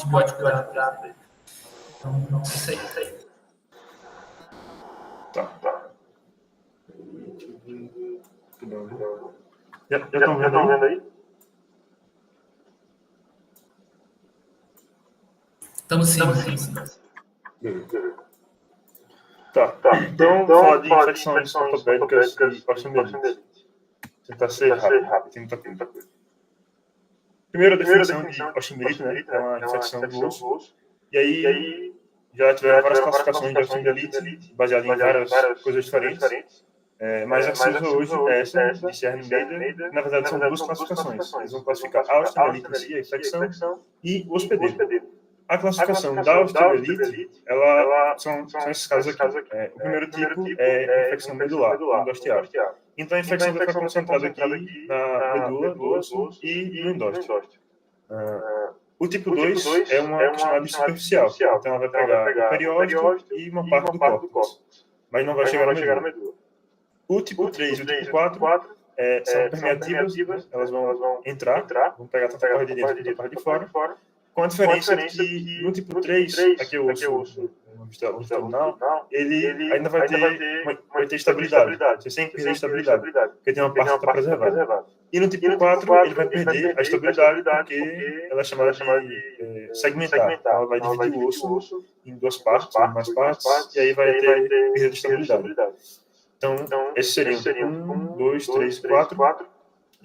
antibiótico da. Então, não sei. Tá. Já estão vendo aí? Estamos sim. Tá. Então, falar de infecções ortopédicas e osteomielite. Tentar ser rápido, tem muita coisa. Primeiro, a definição de osteomielite, né? É uma infecção do osso. E aí, já tiveram várias classificações de osteomielite, baseadas em várias coisas diferentes. Mas a que se usa hoje é essa, de Sierra Meida. Na verdade, são duas classificações. Eles vão classificar a osteomielite em si, a infecção, e o hospedeiro. A classificação da osteomielite, são esses casos aqui. O primeiro tipo é infecção medular, endosteal. Então, a infecção vai ficar concentrada aqui na medula do osso e no endósteo. O tipo 2 é uma chamada de superficial. Então, ela vai pegar o periósteo e uma parte do córtex, mas não vai chegar na medula. O tipo 3 e o tipo 4 são permeativas, né? Elas vão entrar, vão pegar tanto a parte de dentro quanto a parte de fora, com a diferença de que no tipo 3, aqui é o osso longitudinal, ele ainda vai ter estabilidade, você sempre perder estabilidade, porque tem uma parte que está preservada. E no tipo 4, ele vai perder a estabilidade porque ela é chamada de segmentar. Então, ela vai dividir o osso em duas partes, ou em mais partes, e aí vai ter perda de estabilidade. Então, esses seriam 1, 2, 3, 4.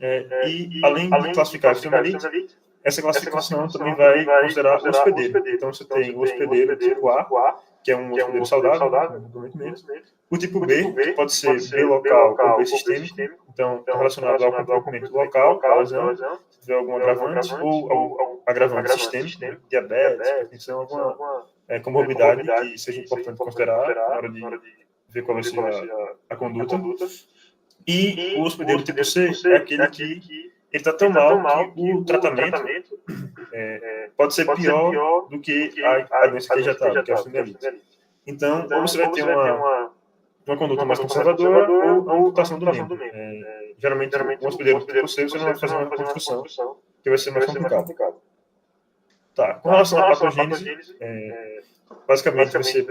E, além de classificar a osteomielite, essa classificação também vai considerar o hospedeiro. Então, você tem o hospedeiro tipo A, que é um hospedeiro saudável, comprometimento. O tipo B, que pode ser B local ou B sistêmico. Então, está relacionado ao comprometimento local, a lesão, se tiver algum agravante, ou ao agravante sistêmico, né, diabetes, hipertensão, alguma comorbidade que seja importante considerar na hora de ver qual vai ser a conduta. E o hospedeiro tipo C é aquele que ele está tão mal que o tratamento pode ser pior do que a doença que já está, que é a osteomielite. Então, ou você vai ter uma conduta mais conservadora ou a amputação do membro. Geralmente, um hospedeiro tipo C, você não vai fazer uma reconstrução, que vai ser mais complicado. Tá, com relação à patogênese, basicamente vai ser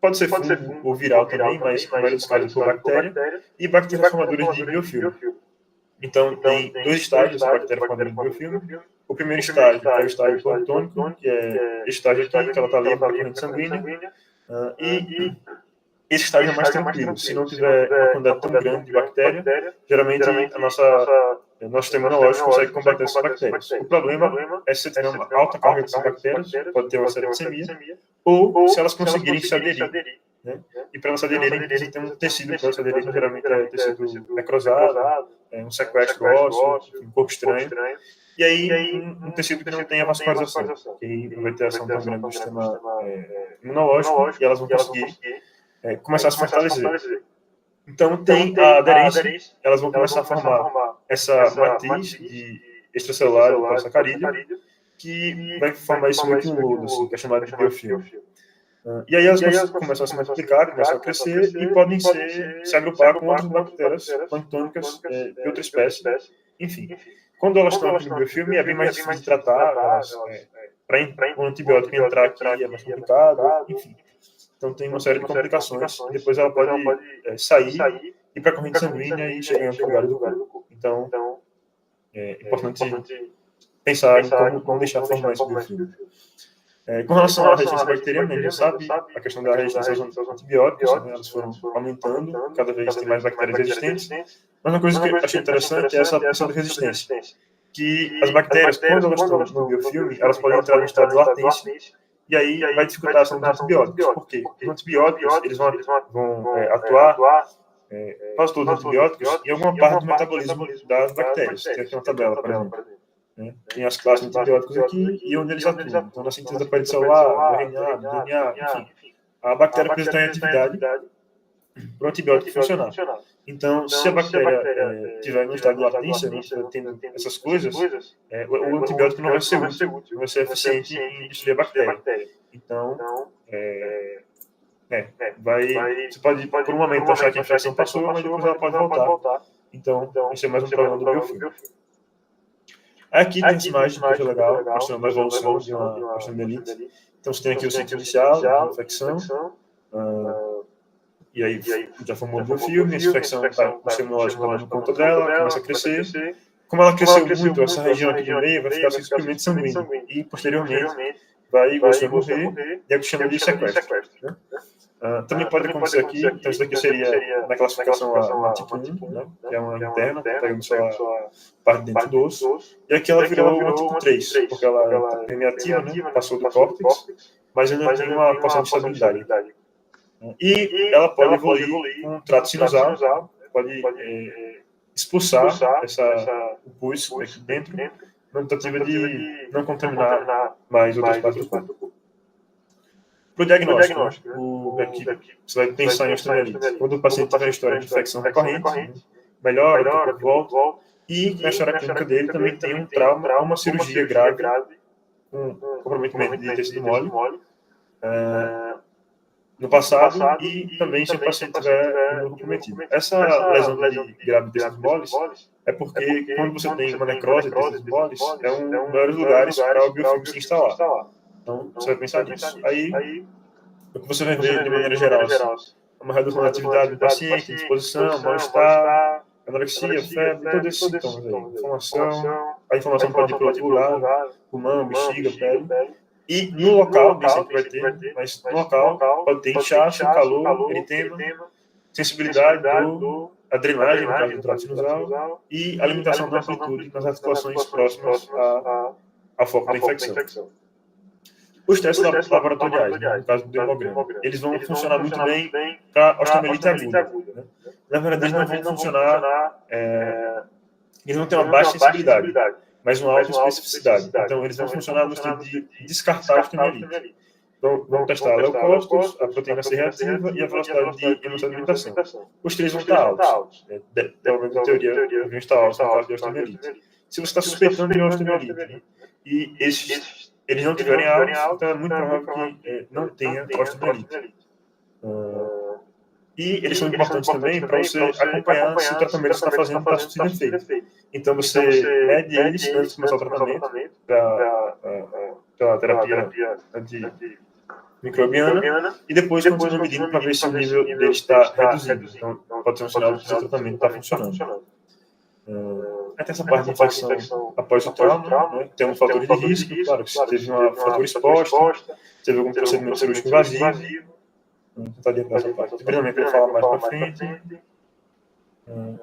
pode ser fungo ou viral também, mas na maioria dos casos por bactéria, e bactérias formadoras de biofilme. Então, tem dois estágios dessa bactéria formadora de biofilme. O primeiro estágio é o estágio planctônico, que é esse estágio aqui, que ela está livre da corrente sanguínea, e esse estágio é mais tranquilo. Se não tiver uma quantidade tão grande de bactéria, geralmente nosso sistema imunológico consegue combater essas bactérias. O problema é se você tiver uma alta carga dessas bactérias, pode ter uma septicemia, ou se elas conseguirem se aderir. Né? E para elas se aderirem, precisa ter um tecido para elas se aderirem, geralmente é tecido necrosado, um sequestro ósseo, um corpo estranho. E aí, um tecido que não tem a vascularização, que aí não vai ter ação tão grande do sistema imunológico, e elas vão conseguir começar a se fortalecer. Então, tem a aderência, elas vão começar a formar essa matriz de extracelular do polissacarídeo, que vai formar isso meio que um lodo, assim, que é chamado de biofilme. E aí elas começam a se multiplicar, começam a crescer e podem se agrupar com outras bactérias planctônicas de outra espécie. Enfim, quando elas estão aqui no biofilme, é bem mais difícil de tratar, para um antibiótico entrar aqui é mais complicado, enfim. Então tem uma série de complicações, e depois ela pode sair, ir para a corrente sanguínea e chegar em outros lugares do corpo. Então, é importante pensar em como não deixar formar esse biofilme. Com relação à resistência bacteriana, a gente já sabe a questão da resistência aos antibióticos, né, elas foram aumentando, cada vez tem mais bactérias resistentes. Mas uma coisa que eu achei interessante é essa questão da resistência, que as bactérias, quando elas estão no biofilme, elas podem entrar no estado de latência, e aí vai dificultar a ação dos antibióticos. Por quê? Os antibióticos eles vão atuar, quase todos os antibióticos, em alguma parte do metabolismo das bactérias. Tem aqui uma tabela, por exemplo. Tem as classes de antibióticos aqui e onde eles atuam. Então, na síntese da parede celular, do RNA, do DNA, enfim. A bactéria precisa estar em atividade para o antibiótico funcionar. Então, se a bactéria estiver no estado de latência, não estiver tendo essas coisas, o antibiótico não vai ser útil, não vai ser eficiente em destruir a bactéria. Então, você pode, por um momento, achar que a infecção passou, mas depois ela pode voltar. Então, esse é mais um problema do biofilme. Aqui tem essa imagem que é legal, mostrando a evolução de uma osteomielite. Então, você tem aqui o ciclo inicial de infecção, e aí já formou o biofilme, essa infecção está o semiológico tomando conta dela, começa a crescer. Como ela cresceu muito, essa região aqui do meio vai ficar sem suprimento sanguíneo, e posteriormente vai o osso vai morrer, e é o que chama de sequestro. Né? Também pode acontecer aqui, então isso daqui seria na classificação a tipo 1, né, que é uma interna, que pega só a parte de dentro do osso, e aqui ela virou uma tipo 3, porque ela é permeativa, né, passou do córtex, mas ainda tem uma porção de estabilidade. E ela pode evoluir com um trato sinusal, pode expulsar o pus aqui dentro, na tentativa de não contaminar mais outras partes do corpo. Para o diagnóstico, aqui, você vai pensar em osteomielite. Quando o paciente tiver história de infecção recorrente, melhora, o corpo volta, e na história clínica dele também tem um trauma ou uma cirurgia grave, com comprometimento de tecido mole, no passado, e também se o paciente tiver comprometido. Essa lesão grave de tecidos moles é porque quando você tem uma necrose de tecidos moles, é um dos melhores lugares para o biofilme se instalar. Então, você vai pensar nisso. Aí, o que você vai ver, de maneira geral, assim, uma redução da atividade do paciente, indisposição, mal-estar, anorexia, febre, todos esses sintomas aí. A inflamação pode ir para outro lugar, pulmão, bexiga, pele. E no local, nem sempre vai ter, mas no local pode ter inchaço, calor, eritema, sensibilidade, dor, a drenagem, no caso do trato sinusal, e a limitação da amplitude nas articulações próximas ao foco da infecção. Os testes laboratoriais, né, no caso do hemograma, eles vão funcionar muito bem para osteomielite aguda. Né? Na verdade, eles não vão funcionar, eles não têm uma baixa sensibilidade, mas uma alta especificidade. Então, eles vão funcionar no sentido de descartar a osteomielite. Então, vão testar leucócitos, a proteína C reativa e a velocidade de hemossedimentação. Os três vão estar altos. Pelo menos, em teoria, vão estar altos no caso de osteomielite. Se você está suspeitando de osteomielite, né, e eles não tiverem altos, então é muito provável que não tenha osteomielite. E eles são importantes também para você acompanhar se o tratamento que você está fazendo está surtindo efeito. Então, você mede eles antes de começar o tratamento pela terapia antimicrobiana e depois continua medindo para ver se o nível dele está reduzindo. Então, pode ser um sinal de que o seu tratamento está funcionando. Até essa parte de infecção após o trauma, né, tem um fator de risco, claro, que se teve uma fratura exposta, teve algum procedimento cirúrgico invasivo. Vou tentar adiantar essa parte. Primeiramente, eu vou falar mais para frente.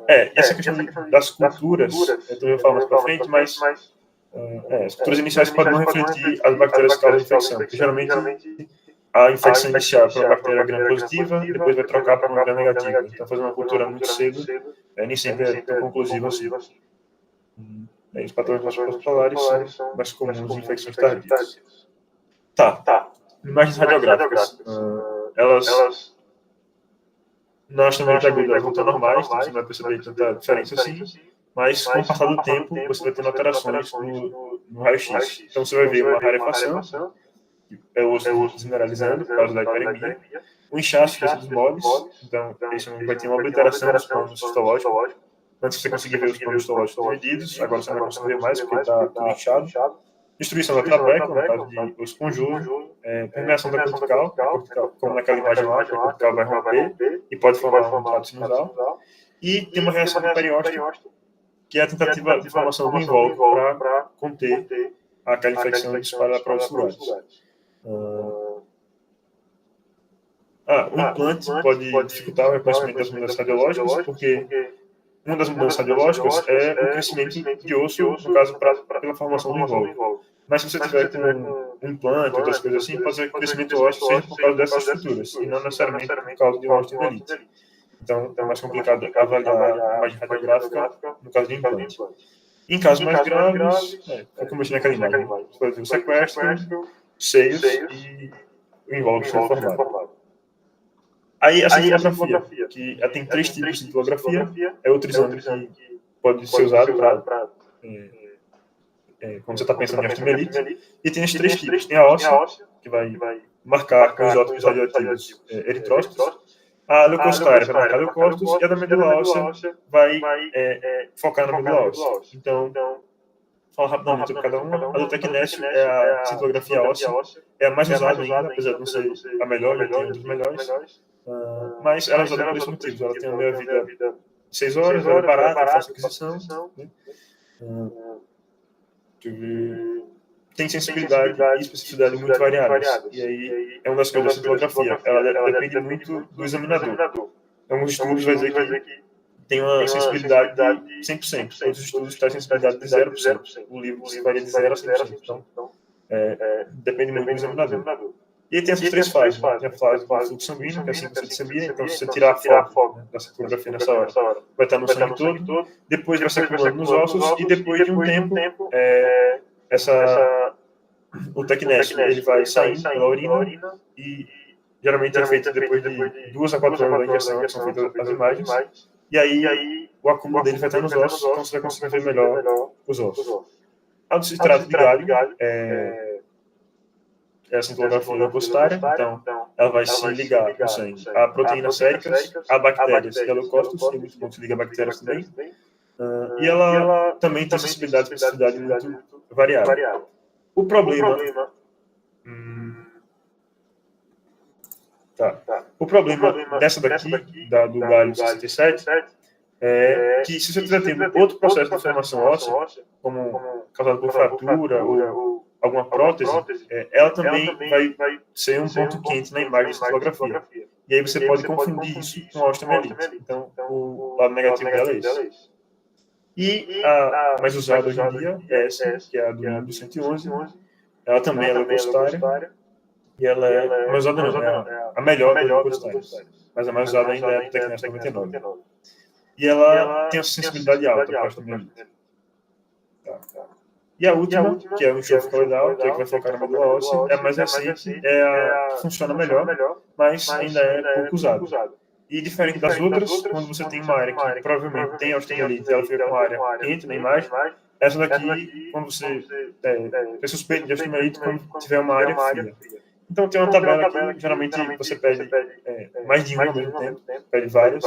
E essa questão das culturas, eu também vou falar mais para frente, mas as culturas iniciais podem não refletir as bactérias que causam a infecção, porque geralmente a infecção inicial é para uma bactéria gram-positiva, depois vai trocar para uma gram-negativa. Então, fazer uma cultura muito cedo nem sempre é tão conclusivo assim. Os patologias hospitalares são mais comuns em infecções tardias. Imagens radiográficas. Elas na osteomielite aguda vão estar normais, então você não vai perceber tanta diferença assim, mas com o passar do tempo você vai tendo alterações no raio-x. Então você vai ver uma rarefação, que é o osso desmineralizando por causa da hiperemia, o inchaço de tecidos moles, então isso vai ter uma obliteração dos planos histológicos. Antes você conseguia ver os planos histológicos divididos, agora você não vai conseguir ver mais porque está tudo inchado. Destruição da trabeca, no caso de osso conjunto, permeação da cortical, como naquela imagem lá, que a cortical vai romper e pode formar um trato sinusal. E tem uma reação do periósteo, que é a tentativa de formação do invólucro para conter aquela infecção e disparar para outros lugares. O implante pode dificultar o reconhecimento das mudanças radiológicas, porque uma das mudanças radiológicas é o crescimento de osso, no caso, pela formação do invólucro. Mas se você tiver com um implante, outras coisas assim, pode ser que o crescimento ósseo seja por causa dessas estruturas, e não necessariamente por causa de uma osteomielite. Então, é mais complicado avaliar a imagem radiográfica no caso de implante. Em casos mais graves, como eu mexi naquela imagem, você pode ver o sequestro, seios e o invólucro sendo formado. Aí, a cintilografia, que tem 3 tipos de cintilografia, é outro exame que pode ser usado para quando você está pensando em osteomielite, e tem esses 3 tipos. Tem a óssea, que vai marcar com isótopos radioativos eritrócitos, a leucocitária vai marcar leucócitos, e a da medula óssea vai focar na medula óssea. Então, falar rapidamente sobre cada uma. A do Tecnest é a cintilografia óssea, é a mais usada ainda, apesar de não ser a melhor, já tem um dos melhores. Mas ela é usada por esses motivos. Ela tem uma meia-vida de 6 horas, ela é barata, é fácil aquisição. Né? Tem sensibilidade e especificidade muito variadas. E aí é uma das coisas da cintilografia. Ela depende muito do examinador. Alguns estudos vai dizer que tem uma sensibilidade de 100%. Outros estudos têm sensibilidade de 0%. O livro varia de 0 a 100%. Então, depende muito do examinador. E aí tem essas 3 fases. Né? Tem a fase do fluxo sanguíneo, que é 5% de sanguíneo. Então, se você tirar a foto da cintilografia nessa hora, vai estar no sangue todo. Depois vai se acumulando nos ossos. E depois de um tempo, o Tecnest ele vai saindo pela urina. E geralmente é feito depois de 2 a 4 horas da injeção, que são feitas as imagens. E aí o acúmulo dele vai estar nos ossos, então você vai conseguir ver melhor os ossos. A do citrato de gálio é a cintilografia leucostária, então ela vai se ligar no sangue a proteínas séricas, a bactérias e a leucócitos, e muito bom que se liga a bactérias também. E ela também tem sensibilidade e especificidade muito variável. O problema dessa daqui, do galho 67, é que se você estiver tendo outro processo de inflamação óssea, como causado por fratura ou alguma prótese, ela também vai ser um ponto quente na imagem de cintilografia. E aí você pode confundir isso com a osteomielite. Então, o lado negativo dela é esse. E a mais usada hoje em dia é essa, que é a do Nimbus 111. Ela também é leucostária. E ela é mais usada não, é a melhor das leucostárias. Mas a mais usada ainda é a do Tecnest 99. E ela tem a sensibilidade alta para a osteomielite. E a última, que é o enxofre coloidal, que é que vai focar na medula óssea, é a mais recente, é a que funciona melhor, mas ainda é pouco usada. E diferente das outras, quando você tem uma área que provavelmente tem osteomielite e ela fica com a área quente na imagem, essa daqui, quando você é suspeito de osteomielite, quando tiver uma área fria. Então tem uma tabela que geralmente você pede mais de uma ao mesmo tempo, pede várias,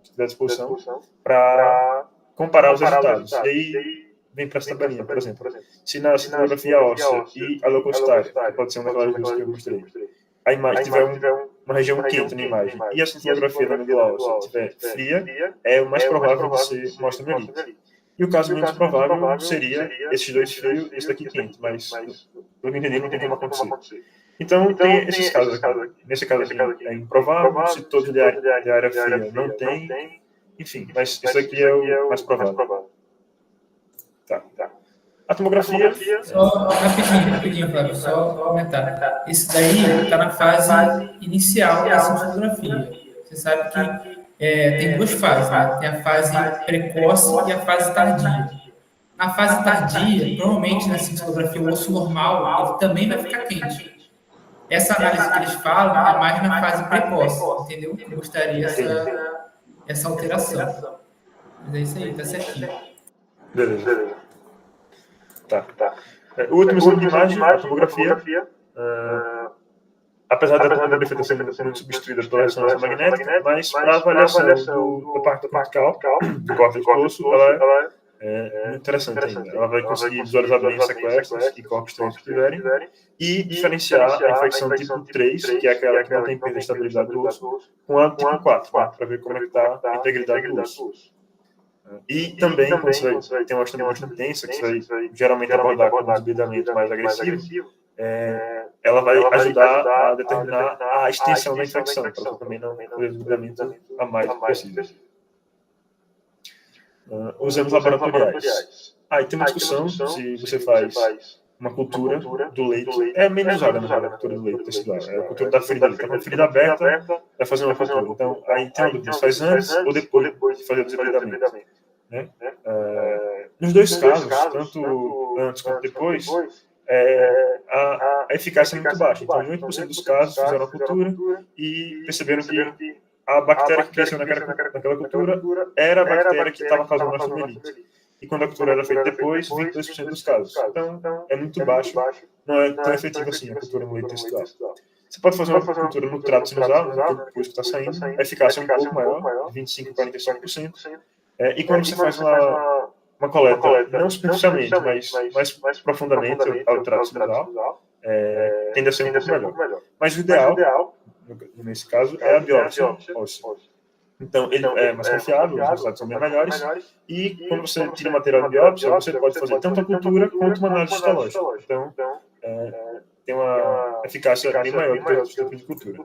se tiver à disposição, para comparar os resultados. E aí vem para essa tabelinha, por exemplo. Se na cintilografia óssea e a leucostária, que pode ser uma daquelas duas que eu mostrei, a imagem tiver uma região quente na imagem e a cintilografia da medula óssea estiver fria, é o mais provável de ser uma osteomielite. E o caso menos provável seria esses dois frios e esse daqui quente, mas, pelo que eu entendi, não tem como acontecer. Então, tem esses casos aqui. Nesse caso aqui é improvável, se todos de área fria não tem, enfim, mas esse aqui é o mais provável. Tá. A tomografia... Só rapidinho, Flávio, só comentar. Isso daí está na fase inicial da cintilografia. Você sabe que tem 2 fases, né? Tem a fase precoce e a fase tardia. Na fase tardia, provavelmente na cintilografia, o osso normal, ele também vai ficar quente. Essa análise que eles falam é mais na fase precoce, entendeu? Que mostraria essa alteração. Mas é isso aí, tá certinho. Beleza. Tá. O último exame de imagem, a tomografia, apesar da tomografia ter sido muito substituída pela ressonância magnética, mas para avaliação da parte cortical, do córtex do osso, ela é muito interessante ainda. Ela vai conseguir visualizar bem sequestros e corpos estranhos que tiverem e diferenciar a infecção tipo 3, que é aquela que não tem perda de estabilidade do osso, com a tipo 4, né, para ver como é que está a integridade do osso. E também, quando você vai ter uma osteomielite intensa, que você vai geralmente abordar com um desbridamento mais agressivo, ela vai ajudar a determinar a extensão da infecção, para você também não fazer desbridamento a mais possível. Os exames laboratoriais. Aí tem uma discussão se você faz uma cultura do leito. É menos usada a cultura do leito tecidual. É a cultura da ferida. Está com a ferida aberta, vai fazer uma cultura. Então, aí tem uma dúvida, se faz antes ou depois de fazer o desbridamento. Né? Nos dois casos, tanto antes quanto depois, a eficácia é muito baixa. Então, em 8% dos casos, fizeram a cultura e perceberam que a bactéria que cresceu naquela cultura era a bactéria que estava causando a osteomielite. E quando a cultura era feita depois, 22% dos casos. Então, é muito baixo, não é tão efetivo assim a cultura no leito tecidual. Você pode fazer uma cultura no trato sinusal, né, depois que está saindo, a eficácia é um pouco maior, de 25% a 45%. E quando você faz uma uma coleta não superficialmente, mas mais profundamente ao trato cerebral, tende a ser um pouco melhor. Mas o ideal, nesse caso, é a biópsia óssea. Então, ele é mais confiável, os resultados são bem melhores, e quando você tira material de biópsia, você pode fazer tanto a cultura quanto uma análise histológica. Então, tem uma eficácia bem maior do que os tipos de cultura.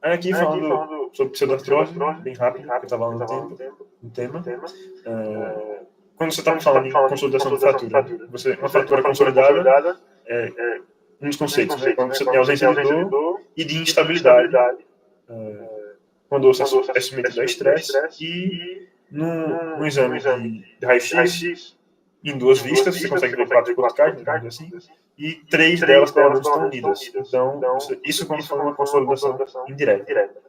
Aí aqui, falando sobre pseudoartrose, bem rápido, porque eu estava no tema. Quando você estava falando em consolidação de fratura, uma fratura consolidada é um dos conceitos, né? Quando você tem ausência de dor e de instabilidade, quando o osso é submetido a estresse, e num exame de raio-x, em 2 vistas, você consegue ver 4 corticais, digamos assim, e 3 delas pelo menos estão unidas. Então, isso quando for uma consolidação indireta,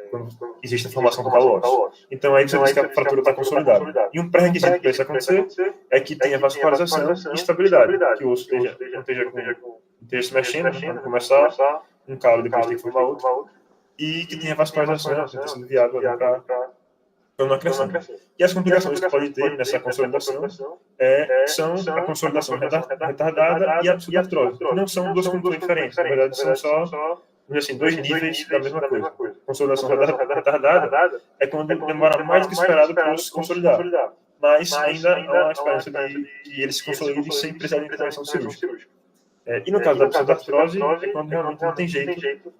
quando existe a formação do calo ósseo. Então, aí você diz que a fratura está consolidada. E um pré-requisito para isso acontecer é que tenha vascularização e estabilidade, que o osso não esteja se mexendo, quando começar um calo, depois tem que formar outro, e que tenha vascularização, tenha sido viável para não acrescentar. E as complicações que podem ter nessa consolidação são a consolidação retardada e a pseudoartrose, que não são 2 condições diferentes, na verdade são só assim, 2 níveis da mesma coisa. Consolidação retardada é quando demora mais do que esperado para o se consolidar, mas ainda há uma esperança de que ele se consolide sem precisar de intervenção cirúrgica. E no caso da pseudoartrose, é quando realmente não tem jeito,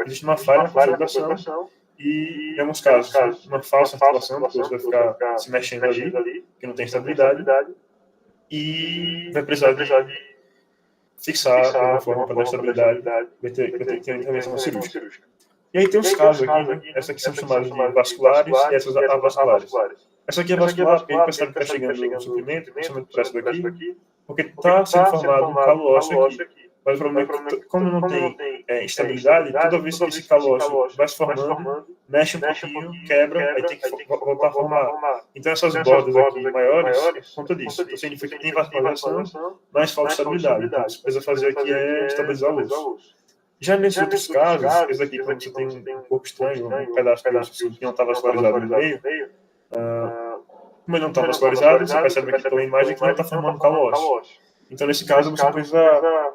existe uma falha na consolidação, e, em alguns casos, uma falsa articulação, porque você vai ficar se mexendo ali, que não tem estabilidade, e vai precisar de fixar de alguma forma para dar estabilidade, vai ter que ter uma intervenção cirúrgica. E aí tem os casos aqui, né? Essas aqui são chamadas de vasculares e essas avasculares. Essa aqui é vascular, porque a gente percebe que está chegando no suprimento, principalmente por essa daqui, porque está sendo formado um calo ósseo aqui. Mas o problema é que, como não tem estabilidade, toda vez que esse calo ósseo vai se formando, mexe um pouquinho, quebra, aí tem que voltar a formar. Então essas bordas aqui maiores, por conta disso. Então significa que tem vascularização, mas falta estabilidade. Então o que você precisa fazer aqui é estabilizar o osso. Já nesses outros casos, esse aqui, quando você tem um corpo estranho, um pedaço de osso que não está vascularizado no meio, como ele não está vascularizado, você percebe aqui pela imagem que não está formando calo ósseo. Então nesse caso você precisa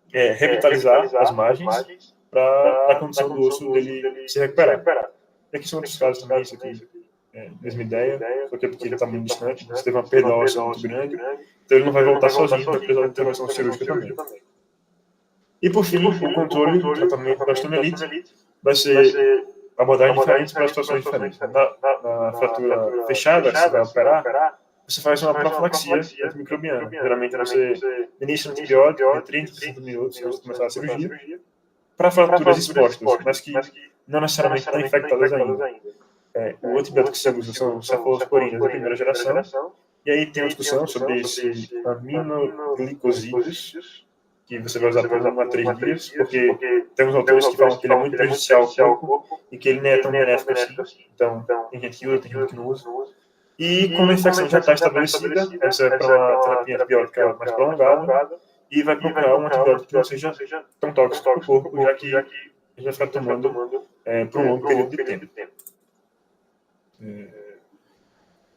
revitalizar as margens para a condição do osso dele se recuperar. E aqui são outros casos também, isso aqui mesma ideia, só que é porque ele está muito distante, você teve uma perda óssea muito grande, então ele não vai voltar sozinho, vai precisar de intervenção cirúrgica também. E por fim, o controle do tratamento da osteomielite vai ser abordagem diferentes para situações diferentes. Na fratura fechada, que você vai operar, você faz uma profilaxia antimicrobiana. Geralmente você inicia um antibiótico de 30 a 60 minutos antes de começar a cirurgia, para fraturas expostas, mas que não necessariamente estão infectadas ainda. O antibiótico que se usa são cefalosporinas da primeira geração, e aí tem uma discussão sobre esse aminoglicosídeos, que você vai usar por 1 a 3 dias, porque tem uns autores que falam que ele é muito prejudicial ao corpo e que ele não é tão benéfico assim. Então, tem gente que usa, tem gente que não usa. E quando a infecção já está estabelecida, essa é para uma terapia antibiótica mais prolongada, e vai procurar um antibiótico que não seja tão tóxico para o corpo, já que a gente vai ficar tomando por um longo período de tempo.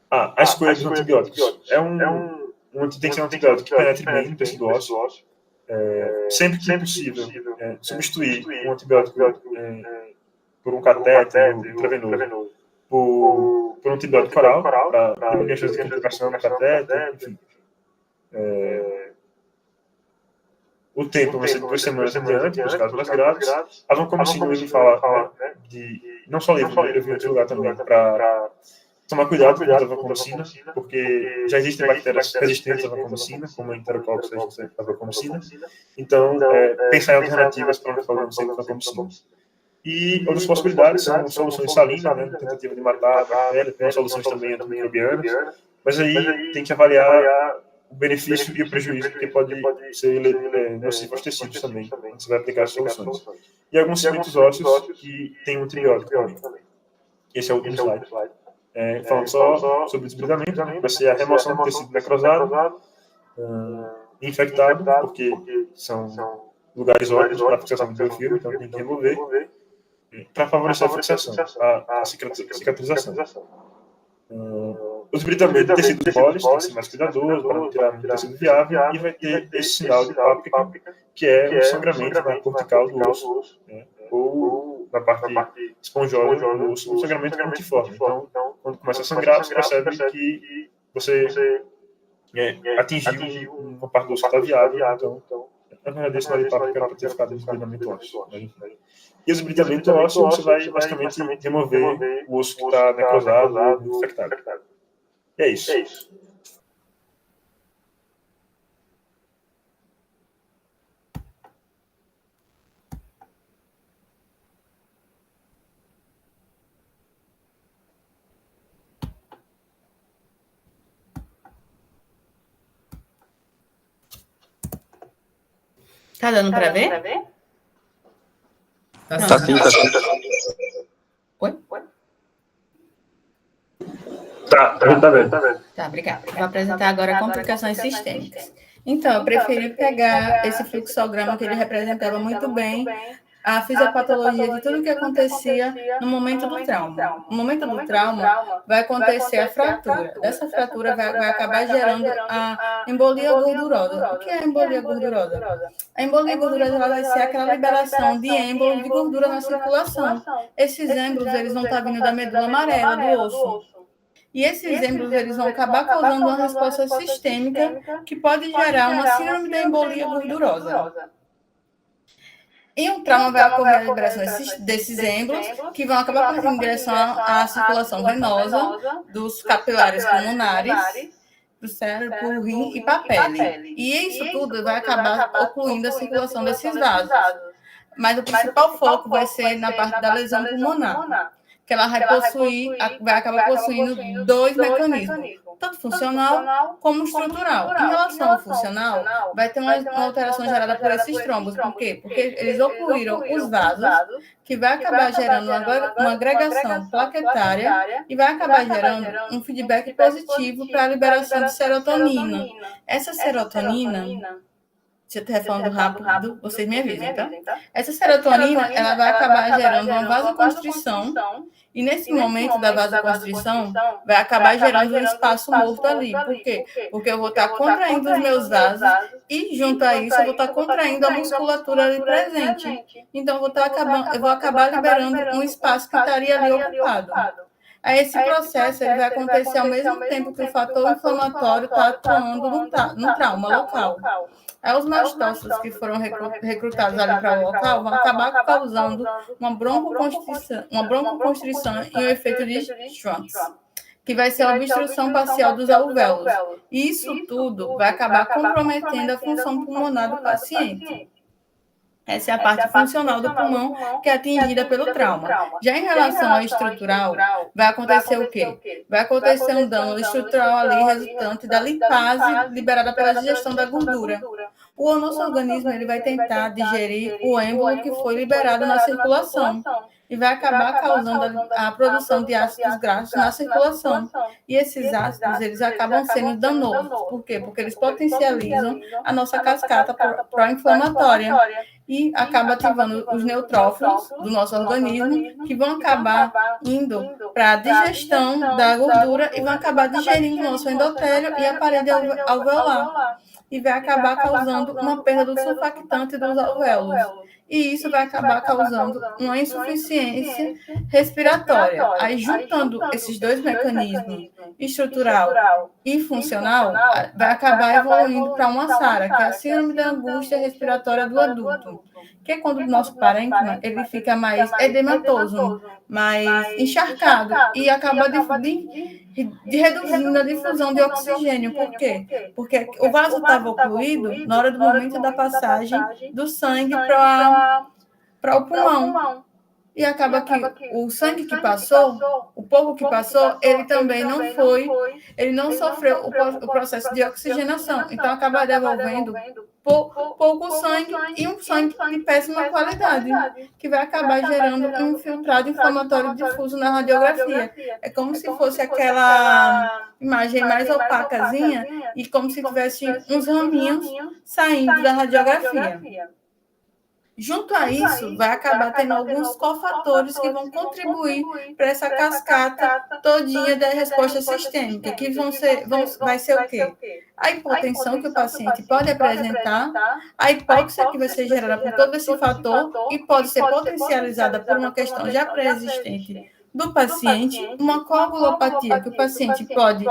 A escolha dos antibióticos. Tem que ser um antibiótico que penetre bem no tecido ósseo. Sempre que possível, substituir um antibiótico por um catéter intravenoso por um antibiótico oral, para diminuir a chance de complicação no catéter, enfim. O tempo vai ser de 2 semanas em diante, nos casos mais graves. A vancomicina, o livro fala, não só o livro, eu vi em outro lugar também, para tomar cuidado com a vancomicina, porque já existem bactérias resistentes à vancomicina, como a Enterococcus resistente à vancomicina. Então, pensar em alternativas para não fazer sempre vancomicina. E outras possibilidades são soluções salinas, né, tentativa de matar a bactéria, tem soluções também antimicrobianas, mas aí tem que avaliar o benefício e o prejuízo, porque pode ser nocivo aos tecidos também, quando você vai aplicar as soluções. E alguns tecidos ósseos que têm um antibiótico também. Esse é o último slide. Falando só sobre o desbridamento, vai ser a remoção do tecido necrosado, infectado, porque são lugares ótimos para a fixação do biofilme, então tem que remover, para favorecer a fixação, a cicatrização. Os britânicos têm tecido polis, tem que ser mais cuidadoso para não tirar muito tecido viável, e vai ter esse sinal de páprica, que é um sangramento na cortical do osso, né? Ou na parte esponjosa do osso, um sangramento pontiforme. Então, quando começa a sangrar, você percebe que você atingiu uma parte do osso que está viável, então, na verdade, esse sinal de páprica era para ter ficado no brilhamento ósseo. E o esbrilhamento ósseo, você vai basicamente remover o osso que está necrosado ou infectado. E é isso. Tá dando para ver? Tá sim. Oi? Tá vendo. Tá, obrigada. Vou apresentar agora complicações sistêmicas. Então, eu preferi pegar esse fluxograma que ele representava muito bem a fisiopatologia de tudo o que acontecia no momento do trauma. No momento do trauma, vai acontecer a fratura. Dessa fratura vai acabar gerando a embolia gordurosa. O que é a embolia gordurosa? A embolia gordurosa vai ser aquela liberação de êmbolos de gordura na circulação. Esses êmbolos, eles vão estar vindo da medula amarela, do osso. E esses êmbolos, eles vão acabar causando uma resposta sistêmica que pode gerar uma síndrome da embolia gordurosa. E o trauma vai ocorrer a liberação desses êmbolos, que vão acabar partindo em direção à circulação venosa dos capilares pulmonares, para o cérebro, para o rim e para a pele. E isso tudo vai acabar ocluindo a circulação desses vasos. Mas o principal foco vai ser na parte da lesão pulmonar, que ela vai acabar possuindo dois mecanismos, tanto funcional como estrutural. Em relação ao funcional, vai ter uma alteração gerada por esses trombos. Por quê? Porque eles ocluíram os vasos, que vai acabar gerando uma agregação plaquetária e vai acabar gerando um feedback positivo para a liberação de serotonina. Essa serotonina, se eu estiver falando rápido, vocês me avisem, tá? Essa serotonina, ela vai acabar gerando uma vasoconstrição, e nesse momento da vasoconstrição, vai acabar gerando um espaço morto ali. Por quê? Porque eu vou estar contraindo os meus vasos e, junto a isso, eu vou estar contraindo a musculatura ali presente. Então, eu vou acabar liberando um espaço que estaria ali ocupado. Aí, esse processo ele vai acontecer ao mesmo tempo que o fator inflamatório está atuando no trauma local. Aí os mastócitos que foram recrutados ali para o local vão acabar causando uma broncoconstrição e um efeito de Schwann, que vai ser a obstrução parcial dos alvéolos. E isso tudo vai acabar comprometendo a função pulmonar do paciente. Essa é a parte funcional do pulmão que é atingida pelo trauma. Já em relação ao estrutural, vai acontecer o quê? Vai acontecer um dano estrutural ali resultante da lipase liberada pela digestão da gordura. O nosso organismo ele vai tentar digerir o êmbolo que foi liberado na circulação e vai acabar causando a produção de ácidos graxos na circulação. E esses ácidos, eles acabam sendo danosos. Por quê? Porque eles potencializam a nossa cascata pró-inflamatória e acaba ativando os neutrófilos do nosso organismo, que vão acabar indo para a digestão da gordura e vão acabar digerindo o nosso endotélio e a parede alveolar. E vai acabar causando uma perda do surfactante dos alvéolos. E isso vai acabar causando uma insuficiência respiratória. Aí, juntando esses dois mecanismos, estrutural e funcional, vai acabar evoluindo para uma SARA, que é a síndrome da angústia respiratória do adulto, que é quando o nosso parênquima ele fica mais edematoso, mais encharcado, e acaba reduzindo a difusão de oxigênio. Por quê? Porque o vaso estava ocluído na hora do momento da passagem do sangue para o pulmão. E acaba que o sangue que passou, o pouco que passou, ele também ele não sofreu o processo de oxigenação. Então, acaba devolvendo pouco sangue e um sangue de péssima qualidade, que vai acabar gerando um infiltrado inflamatório difuso na radiografia. É como se fosse aquela imagem mais opacazinha e como se tivesse uns raminhos saindo da radiografia. Junto a isso, vai acabar tendo alguns cofatores que vão contribuir para essa cascata todinha da resposta sistêmica, que vai ser o quê? A hipotensão que o paciente pode apresentar, a hipóxia que vai ser gerada por todo esse fator e pode ser potencializada por uma questão já pré-existente do paciente, uma coagulopatia que o paciente pode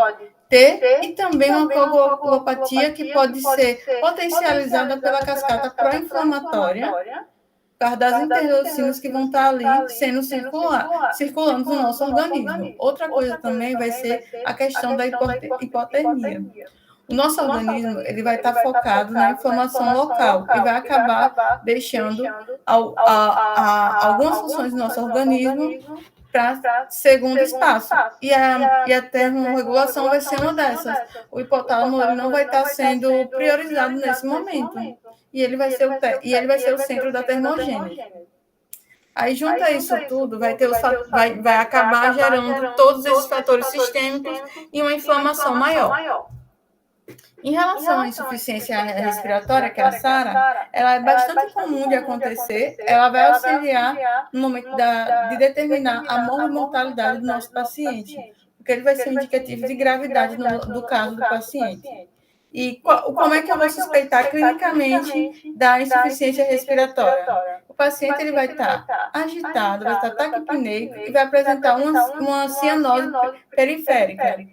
ter e também uma coagulopatia que pode ser potencializada pela cascata pró-inflamatória, por causa das interleucinas que vão estar ali sendo circulando no nosso organismo. Outra coisa também vai ser a questão da hipotermia. O nosso organismo ele vai estar focado na inflamação local e vai acabar deixando algumas funções do nosso organismo para segundo espaço. E a termorregulação vai ser uma dessas. O hipotálamo ele não vai estar sendo priorizado nesse momento. E ele vai ser o centro da termogênese. Aí, junto a isso tudo, vai acabar gerando todos esses fatores sistêmicos e uma inflamação maior. Em relação à insuficiência respiratória, que é a SARA, ela é bastante comum de acontecer, ela vai auxiliar no momento de determinar a mortalidade do nosso paciente, porque ele vai ser indicativo de gravidade do caso do paciente. E como é que eu vou suspeitar clinicamente da insuficiência respiratória? O paciente ele vai estar agitado, vai estar taquipneico e vai apresentar uma cianose periférica.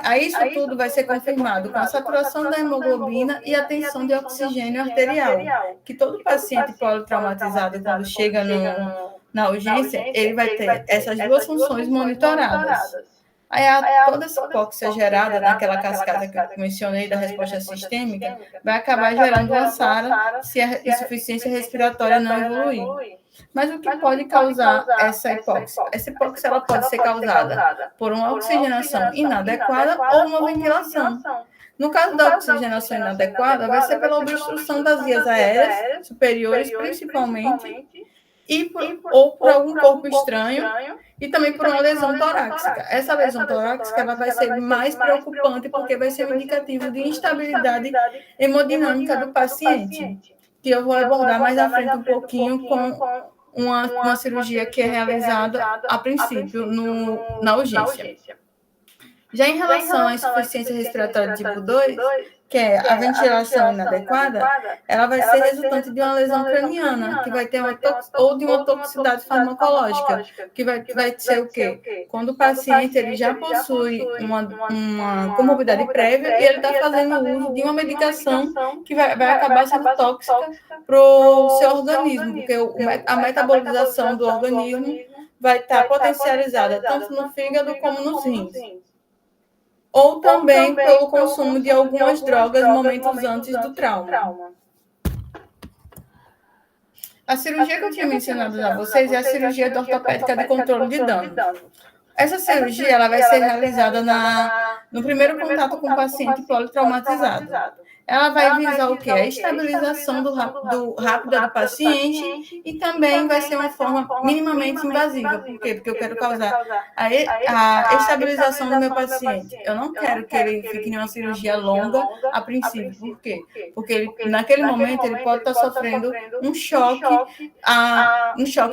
Aí isso tudo vai ser confirmado com a saturação da hemoglobina e a tensão de oxigênio arterial, que todo paciente politraumatizado, quando chega na urgência, ele vai ter essas duas funções monitoradas. Aí toda essa hipóxia gerada naquela cascata que eu mencionei da resposta sistêmica vai acabar gerando uma SARA se a insuficiência respiratória não evoluir. Mas o que pode causar essa hipóxia? Essa hipóxia ela pode ser causada por uma oxigenação inadequada ou uma ventilação. No caso da oxigenação inadequada, vai ser pela obstrução das vias aéreas superiores, principalmente, ou por algum corpo estranho, e também por uma lesão torácica. Essa lesão torácica ela vai ser mais preocupante porque vai ser um indicativo de instabilidade hemodinâmica do paciente, que eu vou abordar mais à frente um pouquinho com uma cirurgia que é realizada a princípio na urgência. Já em relação à insuficiência respiratória tipo 2, que é a ventilação inadequada, ela vai ser resultante de uma lesão craniana, que vai ter ou de uma toxicidade farmacológica, que vai ser o quê? Quando o paciente ele já possui uma comorbidade prévia e ele está fazendo uso de uma medicação que vai acabar sendo tóxica para o seu organismo, porque a metabolização do organismo vai estar potencializada tanto no fígado como nos rins. Ou também pelo consumo de algumas drogas momentos antes do trauma. A cirurgia que eu tinha mencionado a vocês é a cirurgia ortopédica de controle de dano. Essa cirurgia ela vai ser realizada no primeiro contato com o paciente politraumatizado. Ela vai visar o quê? A estabilização rápida do paciente e também vai ser uma forma minimamente invasiva. Por quê? Porque eu quero causar a estabilização do meu paciente. Eu não quero que ele fique em uma cirurgia longa a princípio. Por quê? Porque naquele momento ele pode estar sofrendo um choque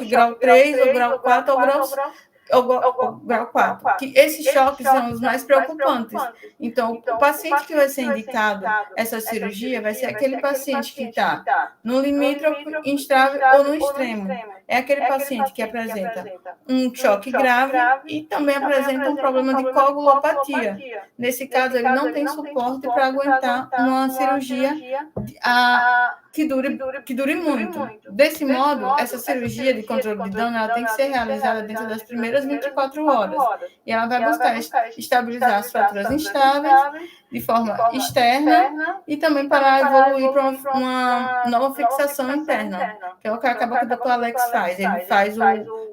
grau 3, ou grau 4, ou grau 4, que esses choques são os mais preocupantes. Então, o paciente que vai ser indicado essa cirurgia vai ser aquele paciente que está no limítrofe, instável ou no extremo. É aquele paciente que apresenta um choque grave e também apresenta um problema de coagulopatia. Nesse caso, ele não tem suporte para aguentar uma cirurgia que dure muito. Desse modo, essa cirurgia de controle de dano ela tem que ser realizada dentro das primeiras 24 horas. E ela vai buscar estabilizar as fraturas instáveis de forma externa e também para evoluir para uma nova fixação interna, que é o que acaba que o Dr. Alex faz. Ele faz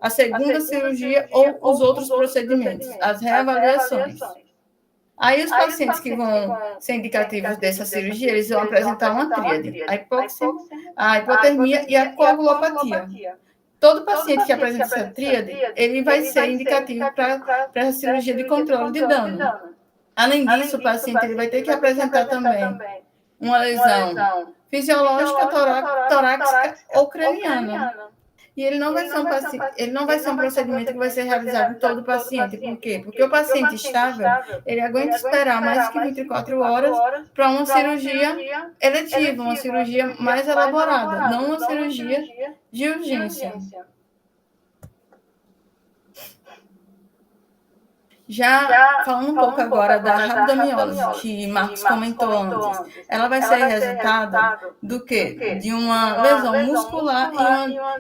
a segunda cirurgia ou os outros procedimentos, as reavaliações. Aí os pacientes que vão ser indicativos dessa cirurgia, eles vão apresentar uma tríade, a hipóxia, a hipotermia e a coagulopatia. Todo paciente que apresenta essa tríade, ele vai ser indicativo para a cirurgia de controle de dano. Além disso, o paciente ele vai ter que apresentar também uma lesão fisiológica, torácica ou craniana. E ele não vai ser um procedimento que vai ser realizado em todo o paciente. Por quê? Porque o paciente estável, ele aguenta esperar mais que 24 horas para uma cirurgia eletiva, uma cirurgia mais elaborada, não uma cirurgia de urgência. Já falando um pouco agora da rabdomiólise, que Marcos comentou antes, ela vai ser resultado do quê? De uma lesão muscular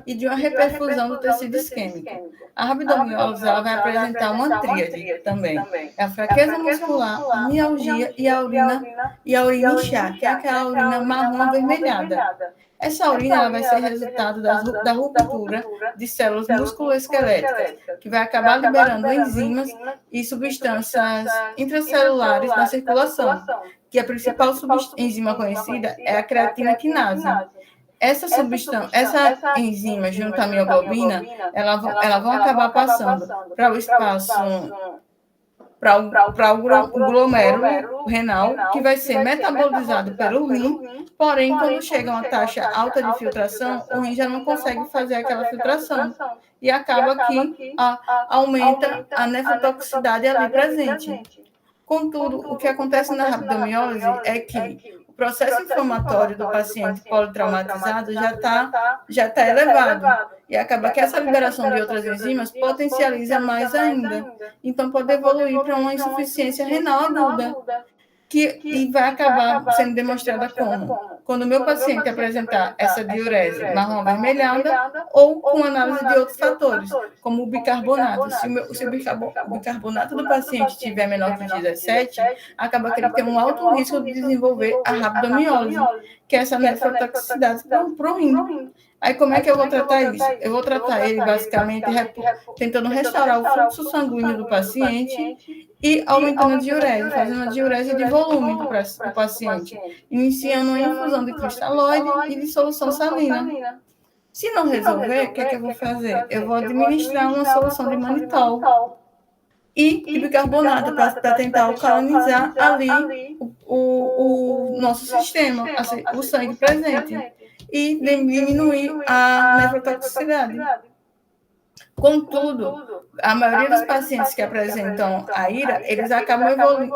e de uma reperfusão do tecido isquêmico. A rabdomiólise ela vai apresentar uma tríade também. É a fraqueza muscular, a mialgia e a urina inchar, que é aquela urina marrom avermelhada. Essa urina ela vai ser resultado da ruptura de células musculoesqueléticas, que vai acabar liberando enzimas e substâncias intracelulares na circulação, que a principal enzima conhecida é a creatina quinase. Essa enzima, junto à mioglobina, ela vão acabar passando para o espaço, para o glomérulo renal, que vai ser metabolizado pelo rim, porém, quando chega a uma taxa alta de filtração, o rim já não consegue fazer aquela filtração, e acaba que aumenta a nefrotoxicidade ali presente. Contudo, o que acontece na rabdomiólise é que o processo inflamatório do paciente politraumatizado já tá elevado. E acaba que essa liberação de outras enzimas potencializa mais ainda. Então, pode evoluir para uma insuficiência renal aguda, e vai acabar sendo demonstrada como? Quando o meu paciente apresentar essa diurese marrom avermelhada ou com análise de outros fatores, como o bicarbonato. Se o bicarbonato do paciente estiver menor que 17, acaba que ele tem um alto risco de desenvolver a rabdomiólise, que é essa nefrotoxicidade para o rim. Aí, como é que eu vou tratar isso? Eu vou tratar ele, basicamente, tentando restaurar o fluxo sanguíneo do paciente e aumentando a diurese, fazendo a diurese de volume para o paciente, iniciando a infusão de cristalóide e de solução salina. Se não resolver, o que é que eu vou fazer? Eu vou administrar uma solução de manitol e de bicarbonato para tentar alcalinizar ali o nosso sistema, assim, o sangue presente, e diminuir a nefrotoxicidade. Contudo, a maioria dos pacientes que apresentam a IRA, eles acabam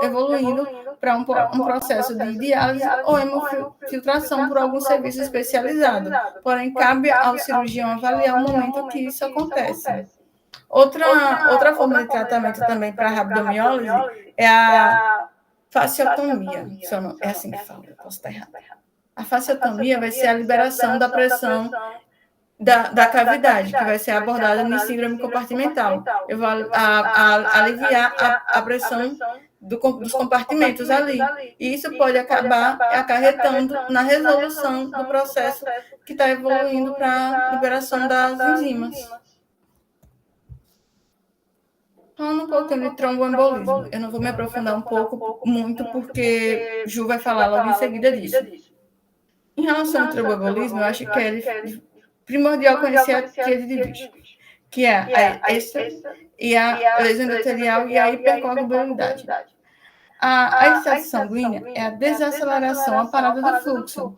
evoluindo para um processo de diálise ou hemofiltração por algum serviço especializado. Porém, cabe ao cirurgião avaliar o momento que isso acontece. Outra forma de tratamento também para a rabdomiólise é a fasciotomia. É assim que fala, eu posso estar errada. A fasciotomia vai ser a liberação da pressão da cavidade, que vai ser abordada na síndrome compartimental. Eu vou aliviar a pressão dos compartimentos ali. E isso pode acabar acarretando na resolução do processo que está evoluindo para a liberação das enzimas. Falando um pouquinho de tromboembolismo, eu não vou me aprofundar muito, porque Ju vai falar logo em seguida disso. Em relação ao tromboembolismo, eu acho que é primordial conhecer a tríade de Bich, que é a extra e a lesão endotelial e a hipercoagulabilidade. A estase sanguínea é a desaceleração, a parada do fluxo.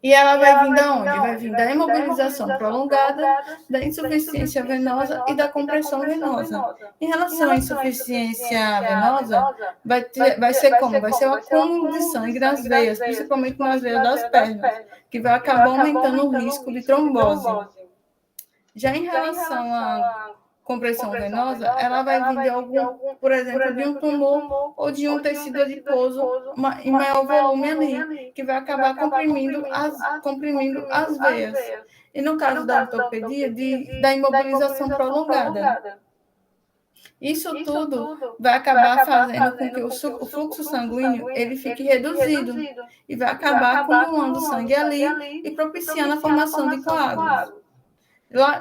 E ela vai vir da onde? Vai vir da imobilização prolongada, da insuficiência venosa e da compressão venosa. Em relação à insuficiência venosa, vai ser como? Vai ser o acúmulo de sangue nas veias, principalmente nas veias das pernas, que vai acabar aumentando o risco de trombose. Já em relação à compressão venosa, ela vai vir de por exemplo, de um tumor ou de um tecido adiposo em maior volume ali, que vai acabar comprimindo as veias. E no caso da ortopedia, da imobilização prolongada. Isso tudo vai acabar fazendo com que o fluxo sanguíneo ele fique reduzido e vai acabar acumulando sangue ali e propiciando a formação de coágulos.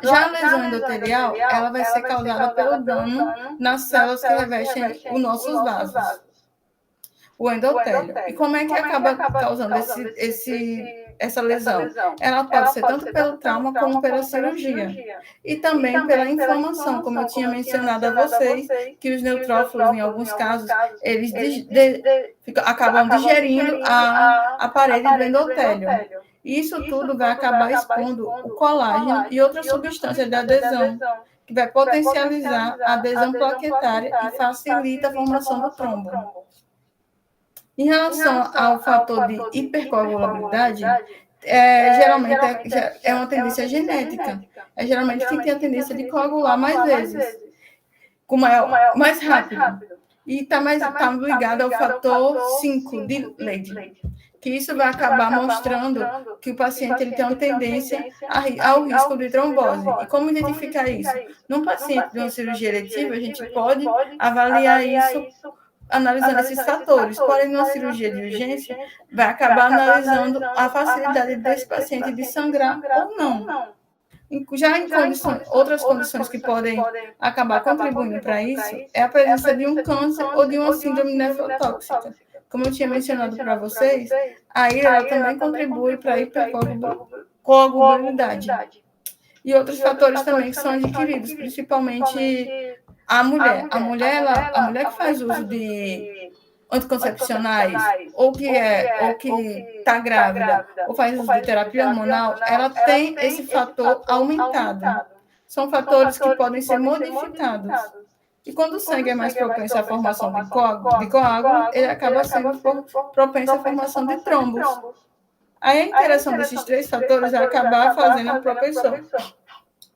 Já a lesão endotelial, ela vai ser causada pelo dano nas células que revestem os nossos vasos. o endotélio. E como é que acaba causando essa lesão? Ela pode ser tanto pelo trauma como pela cirurgia. E também pela inflamação, como eu tinha mencionado a vocês, que os neutrófilos, em alguns casos, eles acabam digerindo a parede do endotélio. Isso tudo vai acabar expondo o colágeno e outras substâncias de adesão, que vai potencializar a adesão plaquetária e facilita a formação do trombo. Em relação ao fator de hipercoagulabilidade, geralmente é uma tendência genética. É geralmente quem tem a tendência de coagular mais vezes, mais rápido. E está ligado ao fator 5 de Leydig, que isso vai acabar mostrando que o paciente ele tem uma tendência ao risco de trombose. E como identificar isso? Num paciente de uma cirurgia eletiva, a gente pode avaliar isso analisando esses fatores. Porém, numa cirurgia de urgência, vai acabar analisando a facilidade desse paciente de sangrar ou não. Já em outras condições que podem acabar contribuindo para isso, é a presença de um câncer ou de uma síndrome nefrotóxica. Como eu tinha mencionado para vocês, aí ela também contribui para a hipercoagulabilidade. E outros fatores também que são adquiridos, principalmente a mulher. A mulher que faz uso de anticoncepcionais, ou que está grávida, ou faz uso de terapia hormonal, ela tem esse fator aumentado. São fatores que podem ser modificados. E quando o sangue é mais propenso à formação de coágulo, ele acaba sendo propenso à formação de trombos. Aí a interação desses três fatores vai acabar fazendo a propensão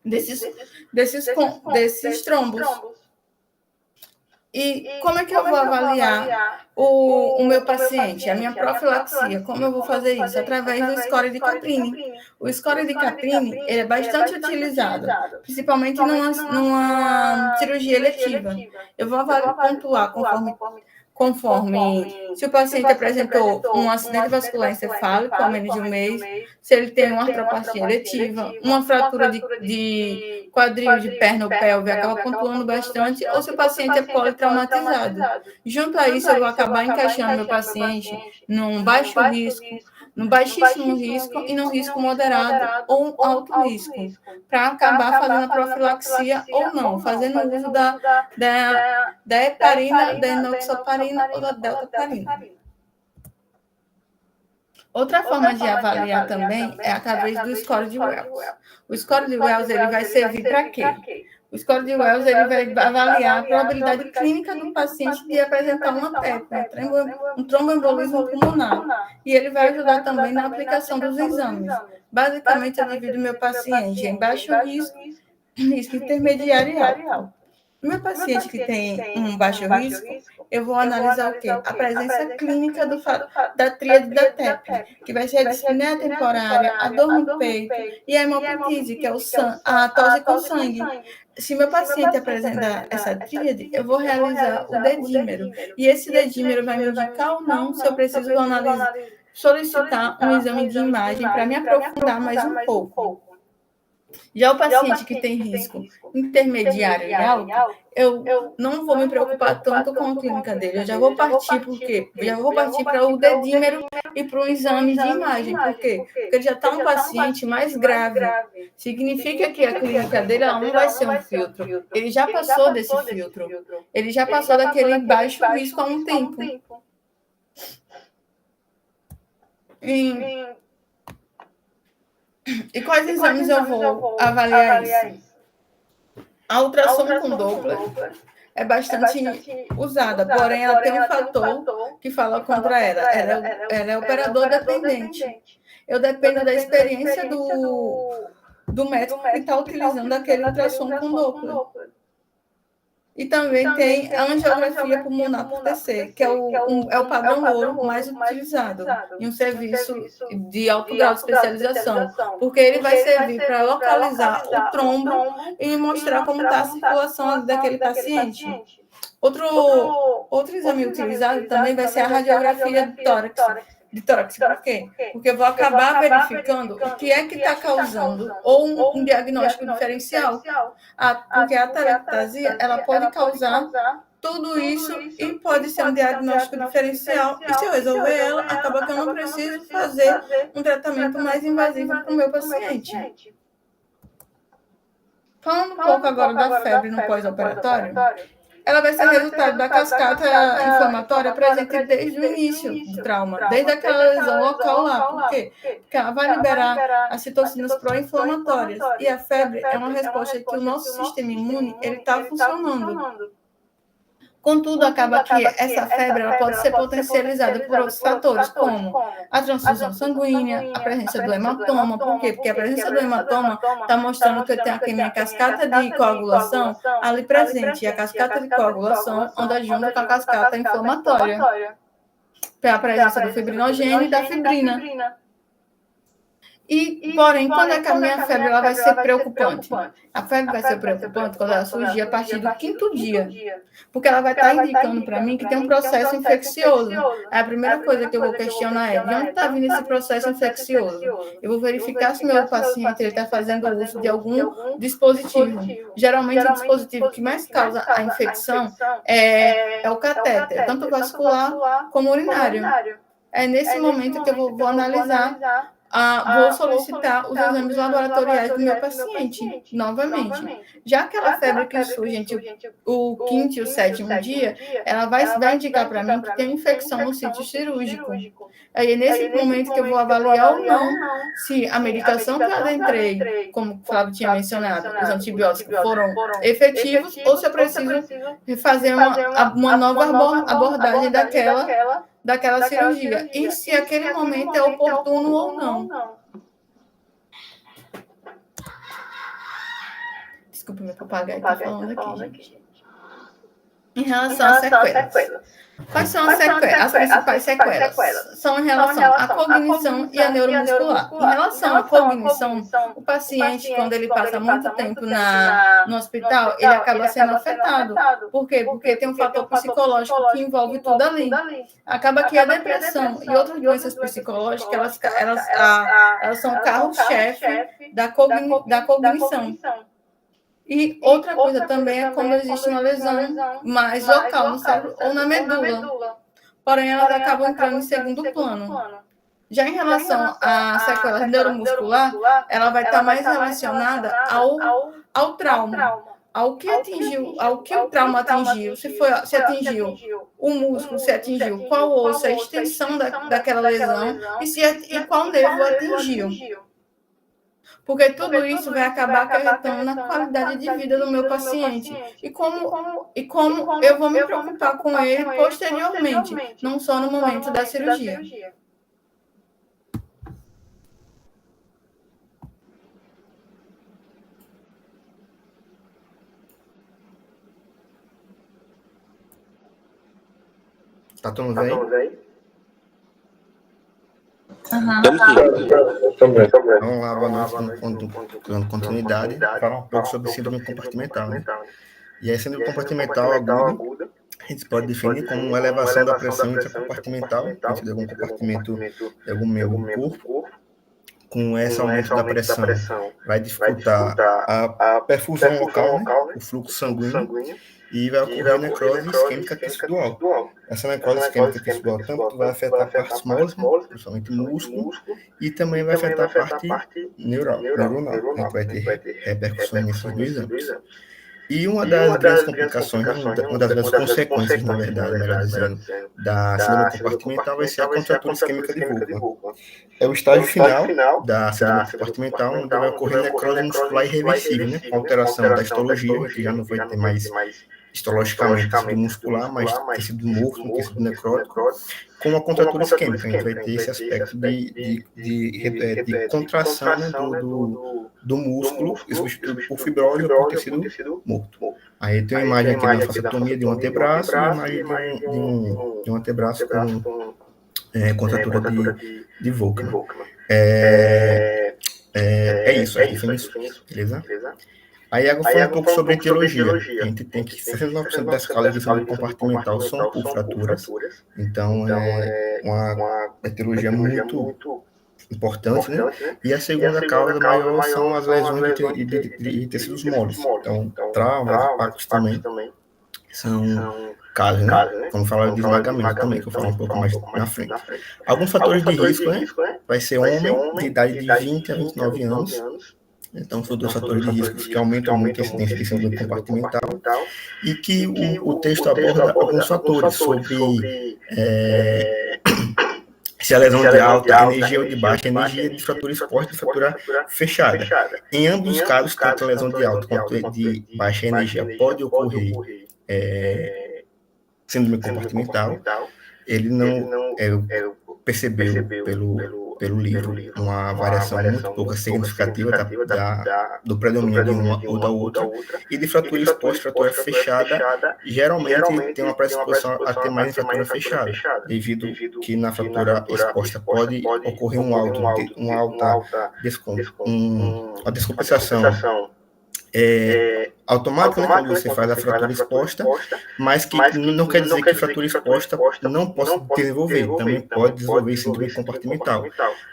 desses trombos. E como é que eu vou avaliar o meu paciente, a minha profilaxia? Como eu vou fazer isso? Através do score de Caprini. O score de Caprini ele é bastante utilizado, principalmente numa cirurgia eletiva. Eu vou pontuar conforme se o paciente apresentou um acidente vascular encefálico há menos de um mês, se ele tem uma artropatia eletiva, uma fratura de quadril, de perna ou pelve, acaba pontuando bastante, ou se o paciente é politraumatizado. Junto a isso, eu vou acabar encaixando meu paciente num baixo risco, no baixíssimo risco e no risco moderado ou alto risco, para acabar fazendo a profilaxia ou não, fazendo uso da heparina, da enoxaparina ou da deltaparina. Outra forma de avaliar também é através do score de Wells. O score de Wells ele vai servir para quê? O score de Wells ele vai avaliar a probabilidade clínica do paciente de apresentar uma TEP, um tromboembolismo pulmonar. E ele vai ajudar também na aplicação dos exames. Basicamente, eu divido meu paciente em baixo risco, risco intermediário e alto. No meu paciente que tem um baixo risco, eu vou analisar o quê? A presença clínica da tríade da TEP, que vai ser a dispneia temporária, a dor no peito e a hemoptise, que é a tosse com sangue. Se meu paciente apresentar essa tríade, eu vou realizar o dedímero. E esse dedímero vai me indicar ou não se eu preciso solicitar um exame de imagem para me aprofundar mais um pouco. Já o paciente que tem risco intermediário e alto, eu não vou me preocupar tanto com a clínica dele. Eu já vou partir para o dedímero e para o exame de imagem. Por quê? Porque ele já está um paciente mais grave. Significa que a clínica dele não vai ser um filtro. Ele já passou desse filtro. Ele já passou daquele baixo risco há um tempo. E quais exames eu vou avaliar isso? A ultrassom com Doppler é bastante usada, porém ela tem um fator que fala contra ela. Ela é operador dependente. Eu dependo da experiência do médico que está utilizando aquele ultrassom com Doppler. E também tem a angiografia pulmonar por TC, que é o padrão ouro mais utilizado em um serviço de alto grau de especialização, porque ele vai servir para localizar o trombo e mostrar como está a circulação daquele paciente. Outro exame utilizado também vai ser a radiografia de tórax. Por quê? Porque eu vou acabar verificando o que é que está causando, ou um diagnóstico diferencial. Porque a atelectasia, ela pode causar tudo isso e pode ser um diagnóstico diferencial. E se eu resolver ela, acaba que eu não preciso fazer um tratamento mais invasivo para o meu paciente. Falando um pouco agora da febre no pós-operatório, ela vai ser resultado da cascata inflamatória presente desde o início do trauma, desde aquela lesão local lá. Por quê? Porque ela vai liberar as citocinas pró-inflamatórias. E a febre é uma resposta que o nosso sistema imune está funcionando. Contudo, acaba que essa febre ela pode ser potencializada por outros fatores, como a transfusão sanguínea, a presença do hematoma. Por quê? Porque a presença do hematoma está mostrando que eu tenho aqui minha cascata de coagulação ali presente. E a cascata de coagulação anda junto com a cascata inflamatória, pela presença do fibrinogênio e da fibrina. Porém, quando é que a minha febre ela vai ser preocupante? A febre vai ser preocupante quando ela surgir a partir do 5º dia. Porque ela vai estar indicando para mim que tem um processo infeccioso. A primeira coisa que eu vou questionar é de onde está vindo esse processo infeccioso? Eu vou verificar se o meu paciente está fazendo uso de algum dispositivo. Geralmente, o dispositivo que mais causa a infecção é o catéter, tanto vascular como urinário. É nesse momento que eu vou analisar. Vou solicitar os exames laboratoriais do meu paciente, novamente. Já aquela febre que surge entre o 5º e o 7º dia, ela vai indicar para mim que tem infecção no sítio cirúrgico. Aí é nesse momento que eu vou avaliar ou não se a medicação que eu adentrei, como o Flávio tinha mencionado, os antibióticos foram efetivos, ou se eu preciso fazer uma nova abordagem daquela cirurgia. E se aquele momento é oportuno ou não. Desculpa, meu papagaio está falando aqui, gente. Em relação às sequelas. Quais são as principais sequelas? São em relação à cognição e à neuromuscular. Em relação à cognição, o paciente, quando ele passa muito tempo no hospital, ele acaba sendo afetado. Por quê? Porque tem um fator psicológico que envolve tudo ali. Acaba que a depressão e outras doenças psicológicas, elas são o carro-chefe da cognição. E outra coisa também é quando existe uma lesão mais local no cérebro ou na medula. Porém, elas acabam entrando em segundo plano. Já em relação à sequela neuromuscular, ela vai estar mais relacionada ao trauma. Ao que o trauma atingiu, se atingiu o músculo, se atingiu qual osso, a extensão daquela lesão e qual nervo atingiu. Porque tudo isso vai acabar acarretando na qualidade de vida do meu paciente. E como eu vou me preocupar com ele posteriormente, não só no momento da cirurgia. Tá todo mundo aí? Também. Vamos lá, boa noite, dando continuidade, falar um pouco sobre síndrome compartimental, né? E a síndrome compartimental aguda, a gente pode definir como uma elevação da pressão intracompartimental, dentro de algum compartimento de algum membro do corpo. Com esse aumento da pressão, vai dificultar a perfusão local, né? O fluxo sanguíneo, e vai ocorrer necrose isquêmica tecidual. Essa necrose isquêmica tecidual tanto vai afetar partes moles, principalmente o músculo, e também vai afetar a parte neuronal, né, que vai ter repercussões nesses dois âmbitos. E uma das grandes complicações, uma das grandes consequências, na verdade, melhor dizendo, da síndrome compartimental vai ser a contratura isquêmica de Volkmann. É o estágio final da síndrome compartimental, onde vai ocorrer necrose muscular irreversível, né, com alteração da histologia, que já não vai ter mais histologicamente tecido muscular, mas tecido morto, tecido necrótico, com a contratura isquêmica. A gente vai ter esse aspecto de contração, né, do músculo, substituído por fibrose ou por tecido morto. Aí tem uma imagem aqui de uma fasciotomia de um antebraço e uma imagem de um antebraço com contratura de Volkmann. É isso, as definições, beleza? Aí agora fala um pouco sobre a etiologia. A gente tem que 69% das causas de síndrome compartimental são por fraturas. Então, é uma etiologia muito importante, né? E a segunda causa maior são as lesões de tecidos moles. Então, traumas, impactos também são casos, né? Vamos falar de esmagamento também, que eu falo um pouco mais na frente. Alguns fatores de risco, né? Vai ser homem de idade de 20 a 29 anos. Então, são dois fatores de risco que aumentam muito a incidência de síndrome compartimental. E que o texto aborda alguns fatores sobre se a lesão de alta energia ou de baixa energia, de fratura exposta e de fratura fechada. Em ambos os casos, tanto a lesão de alta quanto de baixa energia pode ocorrer síndrome compartimental. Ele não percebeu pelo livro uma variação muito pouca significativa do predomínio de uma ou da outra, e de fratura exposta e fratura fechada, geralmente tem uma predisposição a ter mais em fratura fechada, devido que na fratura exposta pode ocorrer uma descompensação automática, né, quando você faz a fratura exposta, mas que não quer dizer que fratura exposta não possa desenvolver, também pode desenvolver síndrome compartimental.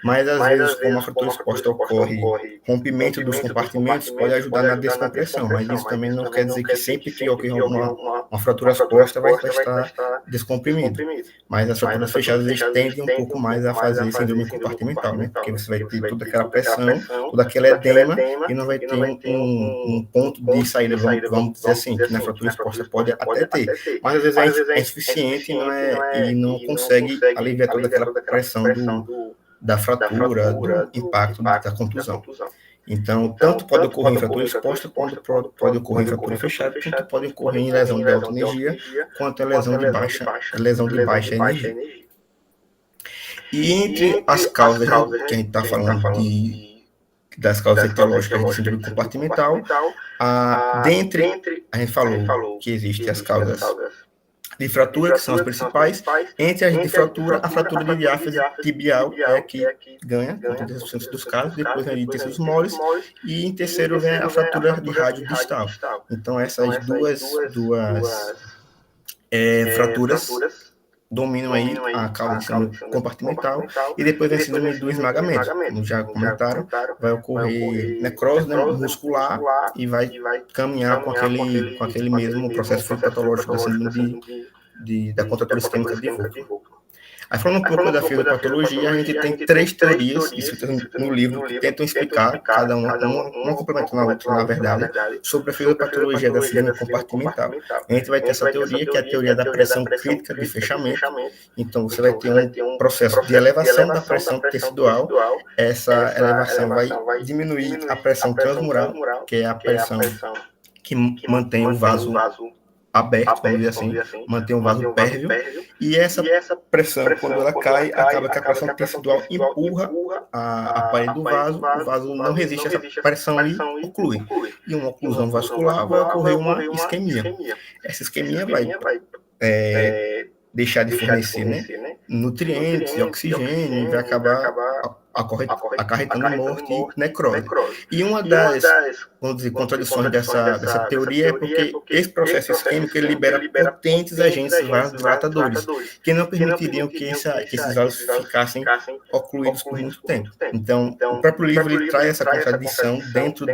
Mas às vezes, como a fratura exposta ocorre, rompimento dos compartimentos pode ajudar na descompressão, mas isso também não quer dizer que sempre que ocorrer uma fratura exposta vai estar descomprimido. Mas as fraturas fechadas eles tendem um pouco mais a fazer síndrome compartimental, né? Porque você vai ter toda aquela pressão, todo aquele edema, e não vai ter um ponto de saída, vamos dizer assim, que na fratura exposta pode até ter, mas às vezes é insuficiente e não consegue aliviar toda aquela pressão da fratura, do impacto da contusão. Então, tanto pode ocorrer em fratura exposta, quanto pode ocorrer em fratura fechada, tanto pode ocorrer em lesão de alta energia, quanto em lesão de baixa energia. E entre as causas que a gente está falando das causas etiológicas de síndrome compartimental, a gente falou que existem as causas de fratura, que são as principais. Entre as de fratura, a fratura de diáfise tibial é a que ganha, com 33% dos casos, depois vem a de tecidos moles, e em terceiro vem a fratura de rádio distal. Então, essas duas fraturas dominam aí a causa de síndrome compartimental, e depois vem a síndrome do esmagamento, como já comentaram, vai ocorrer necrose muscular e vai caminhar com aquele mesmo processo fisiopatológico da síndrome da contratura isquêmica de Volkmann. Aí, falando um pouco da fisiopatologia, a gente tem 3 teorias escritas no livro que tentam explicar, cada uma complementando a outra, na verdade, sobre a fisiopatologia da síndrome compartimental. A gente vai ter essa teoria, que é a teoria da pressão crítica de fechamento. Então, você vai ter um processo de elevação da pressão tecidual. Essa elevação vai diminuir a pressão transmural, que é a pressão que mantém o vaso aberto, vamos dizer assim, mantém um vaso pérvio, e essa pressão, quando ela cai, acaba que a pressão tecidual empurra a parede do vaso, o vaso não resiste a essa pressão e oclui. E uma oclusão vascular vai ocorrer uma isquemia. Essa isquemia vai deixar de fornecer, né, nutrientes e oxigênio, e vai acabar acarretando morte e necrose. E uma das, vamos dizer, contradições dessa teoria é porque esse processo isquêmico ele libera potentes agentes vasodilatadores, que não permitiriam que esses vasos ficassem ocluídos por muito tempo. Então, o próprio livro ele traz essa contradição dentro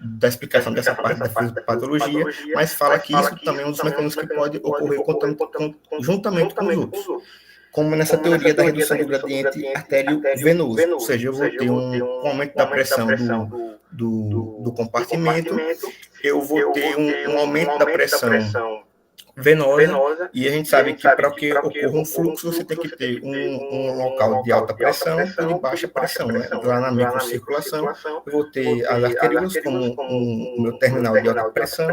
da explicação dessa parte da fisiopatologia, mas fala que isso também é um dos mecanismos que pode ocorrer juntamente com os outros. Como nessa teoria da redução do gradiente artério-venoso, ou seja, eu vou ter um aumento da pressão do compartimento, eu vou ter um aumento da pressão venosa, e a gente sabe que para que ocorra um fluxo, você tem que ter um local de alta pressão e de baixa pressão, né? Lá na microcirculação, eu vou ter as arteriolas como o meu terminal de alta pressão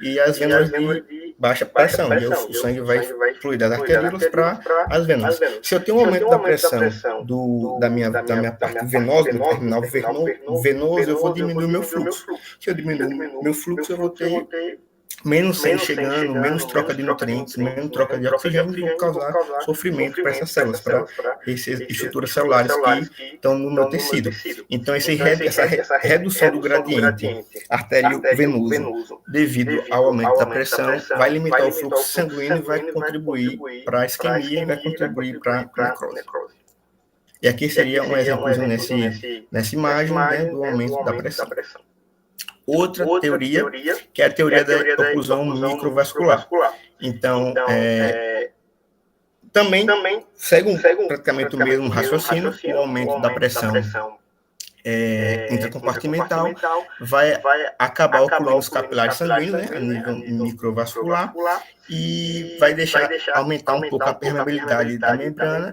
e as vênulas de baixa pressão, e o sangue vai fluir das arteriolas para as vênulas. Se eu tenho um aumento da pressão da minha parte venosa, do terminal venoso, eu vou diminuir o meu fluxo. Se eu diminuir o meu fluxo, eu vou ter menos sangue chegando, menos troca de nutrientes, menos troca de oxigênio, e vão causar sofrimento para essas células, para essas estruturas celulares que estão no meu tecido. Então, essa redução do gradiente artério-venoso, devido ao aumento da pressão, vai limitar o fluxo sanguíneo e vai contribuir para a isquemia e vai contribuir para a necrose. E aqui seria um exemplo nessa imagem, né, do aumento da pressão. outra teoria, que é a teoria da oclusão microvascular. Então, também segue praticamente o mesmo raciocínio, o aumento da pressão intracompartimental vai acabar ocluindo os capilares sanguíneos, né, a nível microvascular, e vai aumentar um pouco a permeabilidade da membrana